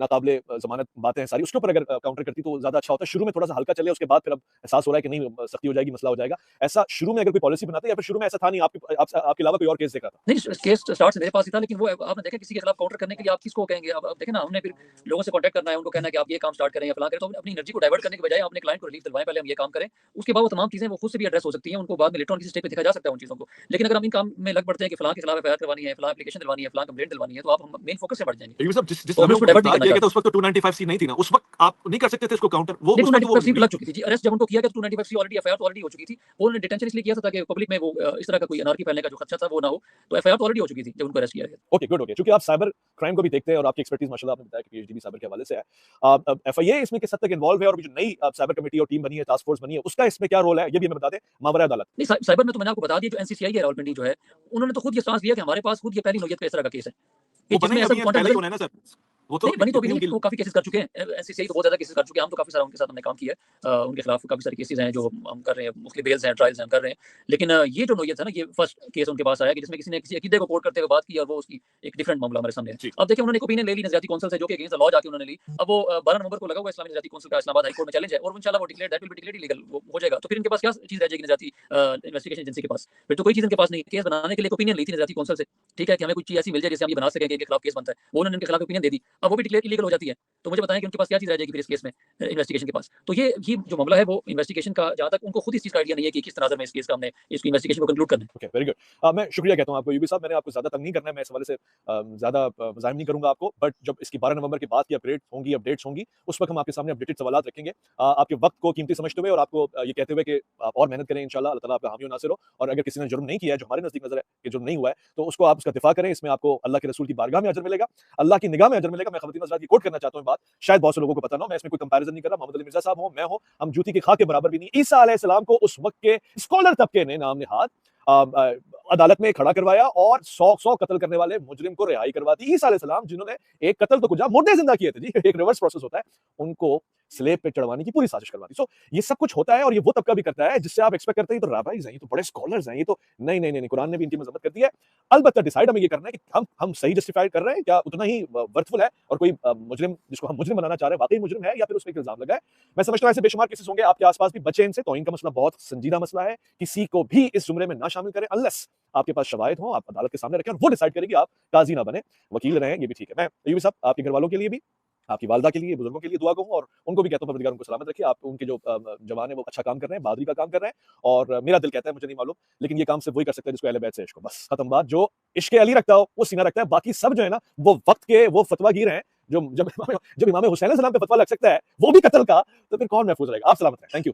नाकाबिले जमानत बातें हैं सारी उसके ऊपर अगर काउंटर करती तो ज्यादा अच्छा होता है। शुरू में थोड़ा सा हल्का चले, उसके बाद फिर अब एहसास हो रहा है कि नहीं सख्ती हो जाएगी, मसला हो जाएगा। ऐसा शुरू में अगर कोई पॉलिसी बनाते या फिर शुरू में ऐसा था नहीं, आपके अलावा कोई और केस देख रहा था? नहीं, केस स्टार्ट से मेरे पास ही था, लेकिन वो आपने देखा किसी के खिलाफ काउंटर करने के लिए आप किसको कहेंगे? अब देखें ना, हमने फिर लोगों से कांटेक्ट करना है, उनको कहना है कि आप ये काम स्टार्ट करें या फलां करें, तो अपनी एनर्जी को डाइवर्ट करने के बजाय अपने क्लाइंट को रिलीफ दिलवाएं, पहले हम ये काम करें, उसके बाद वो तमाम चीजें वो खुद से भी एड्रेस हो सकती हैं, उनको बाद में लेटर ऑन किसी स्टेज पे देखा जा सकता है उन चीजों को। लेकिन अगर हम इन काम में लग पड़ते हैं कि फलां के खिलाफ एफआईआर करवानी है, फलां एप्लीकेशन दिलवानी है, फलां कंप्लेंट दिलवानी है, तो आप हम मेन फोकस से बढ़ जाएंगे। ये सब जिस तो हमें समय उसको उसको डाइवर्ट नहीं गिरफ्तार करना किया गया चाहते। था उस वक्त तो 295 सी नहीं थी ना, उस वक्त आप नहीं कर सकते थे इसको काउंटर, वो नहीं, उस वक्त वो 295 सी लग चुकी थी जी, अरेस्ट जब उनको किया गया तो 295 सी ऑलरेडी एफआईआर तो ऑलरेडी हो चुकी थी। वो उन्होंने डिटेंशन इसलिए किया था ताकि पब्लिक में वो इस तरह का कोई अनार्की फैलने का जो खदशा था वो ना हो, तो एफआईआर तो ऑलरेडी हो चुकी थी जब उनको अरेस्ट किया गया। ओके, गुड, ओके, क्योंकि आप साइबर क्राइम को भी देखते हैं और आपकी एक्सपर्टीज माशाल्लाह आपने बताया कि पीएचडी भी साइबर के हवाले से है। एफआईए इसमें किस हद तक इन्वॉल्व है और जो नई साइबर कमेटी और टीम बनी है, टास्क फोर्स बनी है, उसका इसमें क्या रोल है, ये भी हमें बता दें। मावरा अदालत नहीं, साइबर में तो मैंने आपको बता दिया, जो एनसीसीआई है रावलपिंडी जो है, उन्होंने तो खुद ये स्टांस लिया कि हमारे पास खुद ये पहली नौयत का इस तरह का केस है कि वो जिसमें बने ऐसा अभी क्वांटम पहले ही होना है ना सर, वो तो नहीं बनी तो अभी इतनी नहीं, उनकी वो काफी केसेस कर चुके हैं। एनसीसीआई तो बहुत ज्यादा केसेस कर चुके हैं, हम तो काफी सारा उनके साथ हमने काम किया है। उनके खिलाफ काफी सारे केसेस हैं जो हम कर रहे हैं, मुख्तलिफ बेल्स हैं, ट्रायल्स हैं, हम कर रहे हैं। लेकिन ये जो नौयत है ना, ये फर्स्ट केस उनके पास आया कि जिसमें किसी ने किसी अकीदे को कोट करते हुए बात की और वो उसकी एक डिफरेंट मामला हमारे सामने है। जी। अब देखिए, उन्होंने एक ओपिनियन ले ली नजरियाती काउंसिल से, जो कि अगेंस्ट द लॉ जाके उन्होंने ली। अब वो 12 नवंबर को लगा हुआ इस्लामी नजरियाती काउंसिल का इस्लामाबाद हाई कोर्ट में चैलेंज है और इंशाल्लाह वो declare that will be declared illegal हो जाएगा। तो फिर इनके पास क्या चीज रह जाएगी नजरियाती इन्वेस्टिगेशन एजेंसी के पास? फिर तो कोई चीज इनके पास नहीं। केस बनाने के लिए ओपिनियन ली थी नजरियाती काउंसिल से, ठीक है, कि हमें कुछ चीज ऐसी मिल जाए जिससे हम ये बना सकें कि इनके खिलाफ केस बनता है। वो उन्होंने इनके खिलाफ ओपिनियन दे दी, अब वो भी डिक्लेयर इलीगल हो जाती है। तो मुझे बताएं कि उनके पास क्या चीज रह जाएगी फिर इस केस में इन्वेस्टिगेशन के पास? तो ये जो मामला है वो इन्वेस्टिगेशन का, जहां तक उनको खुद इस चीज का आइडिया नहीं है कि किस तनाज़र में इस केस का हमने इस इन्वेस्टिगेशन को कंक्लूड करना है। Okay, very good. मैं शुक्रिया कहता हूँ आपको यूबी साहब, मैंने आपको ज्यादा तंग नहीं करना है, मैं इस हवाले से ज्यादा मज़ाहिम नहीं करूंगा आपको, बट जब इसकी 12 नवंबर के बाद की अपडेट्स होंगी उस वक्त हम आपके सामने अपडेटेड सवाल रखेंगे। आपके वक्त को कीमती समझते हुए और आपको ये कहते हुए कि आप और मेहनत करें इंशाल्लाह, अल्लाह ताला आपका हामी और नासिर हो। और अगर किसी ने जुर्म नहीं किया है, जो हमारे नजदीक नजर है कि जुर्म नहीं हुआ है, तो उसको आप उसका दिफा करें, इसमें आपको अल्लाह के रसूल की बारगाह में अजर मिलेगा, अल्लाह की निगाह में अजर मिलेगा। मैं खवातीन हज़रात की कोट करना चाहता हूँ बात, शायद बहुत से लोगों को पता ना हो, मैं इसमें कोई कंपैरिजन नहीं कर रहा, मोहम्मद अली मिर्जा साहब हो, मैं हो, हम जूती की खाक के बराबर भी नहीं। ईसा अलैहिस्सलाम को उस वक्त के स्कॉलर तबके ने नाम निहाद अदालत में खड़ा करवाया और 100 कत्ल करने वाले मुजरिम को रिहाई करवा दी। ईसा अलैहिस्सलाम जिन्होंने एक कत्ल तो कुछ मुर्दे जिंदा किए थे जी, एक रिवर्स प्रोसेस होता है, उनको स्लेब पे चढ़वाने की पूरी साजिश करवा दी। सो ये सब कुछ होता है और ये वो तबका भी करता है जिससे आप एक्सपेक्ट करते हैं तो राबाइज हैं, ये तो बड़े स्कॉलर्स हैं, ये तो नहीं, कुरान ने भी इनकी मजम्मत कर दी है। अलबत्ता डिसाइड हमें ये करना है कि हम सही जस्टिफाई कर रहे हैं, क्या उतना ही वर्थफुल है और कोई मुजरिम जिसको हम मुजरिम बनाना चाह रहे हैं वाकई मुजरिम है या फिर उस पे इल्जाम लगा है। मैं समझता हूं ऐसे बेशुमार केसेस होंगे, आपके आसपास भी बचे इनसे। तौहीन का मसला बहुत संजीदा मसला है, किसी को भी इस जुमरे में ना शामिल करें अनलेस आपके पास शवाहिद हो, आप अदालत के सामने रखें और वो डिसाइड करेगी, आप काजी ना बने, वकील रहें, ये भी ठीक है। मैं यूबी साहब आपके घर वालों के लिए भी, आपकी वालदा के लिए, बुजुर्गों के लिए दुआ कहूँ और उनको भी कहता हूँ परवरदिगार उनको सलामत रखिए। आप उनके जो जवान है वो अच्छा काम कर रहे हैं, बहादुरी का काम कर रहे हैं और मेरा दिल कहता है, मुझे नहीं मालूम, लेकिन ये काम सिर्फ वही कर सकता है जिसको अहले बैत से इश्क हो, बस खत्म बात। जो इश्क अली रखता हो वो सीना रखता है, बाकी सब जो है ना वो वक्त के वो फतवागीर हैं। जो जब इमाम हुसैन सलाम पे फतवा लग सकता है वो भी कत्ल का, तो फिर कौन महफूज रहेगा? आप सलामत रहें, थैंक यू।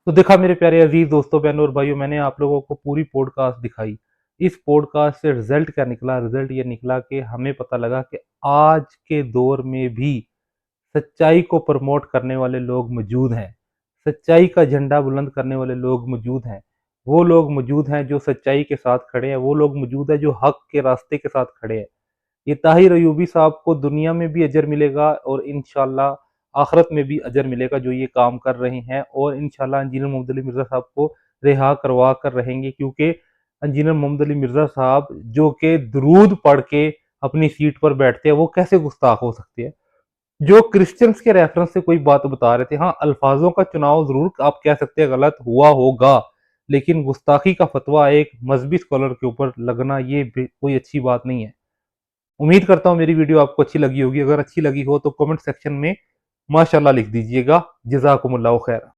तो देखा मेरे प्यारे अजीज दोस्तों, बहनों और भाइयों, मैंने आप लोगों को पूरी पॉडकास्ट दिखाई। इस पॉडकास्ट से रिजल्ट क्या निकला? रिजल्ट ये निकला कि हमें पता लगा कि आज के दौर में भी सच्चाई को प्रमोट करने वाले लोग मौजूद हैं, सच्चाई का झंडा बुलंद करने वाले लोग मौजूद हैं। वो लोग मौजूद हैं जो सच्चाई के साथ खड़े हैं, वो लोग मौजूद हैं जो हक के रास्ते के साथ खड़े हैं। ये ताहिर अयूबी साहब को दुनिया में भी अजर मिलेगा और इंशाल्लाह आखिरत में भी अजर मिलेगा जो ये काम कर रहे हैं, और इंशाल्लाह इंजीनियर मोहम्मद अली मिर्ज़ा साहब को रिहा करवा कर रहेंगे, क्योंकि इंजीनियर मोहम्मद अली मिर्ज़ा साहब जो कि दरूद पढ़ के अपनी सीट पर बैठते हैं, वो कैसे गुस्ताख हो सकते हैं? जो क्रिश्चियंस के रेफरेंस से कोई बात बता रहे थे, हाँ अल्फाजों का चुनाव जरूर आप कह सकते हैं गलत हुआ होगा, लेकिन गुस्ताखी का फतवा एक मजहबी स्कॉलर के ऊपर लगना ये कोई अच्छी बात नहीं है। उम्मीद करता हूँ मेरी वीडियो आपको अच्छी लगी होगी। अगर अच्छी लगी हो तो कमेंट सेक्शन में माशाल्लाह लिख दीजिएगा। जज़ाकुमुल्लाहु खैर।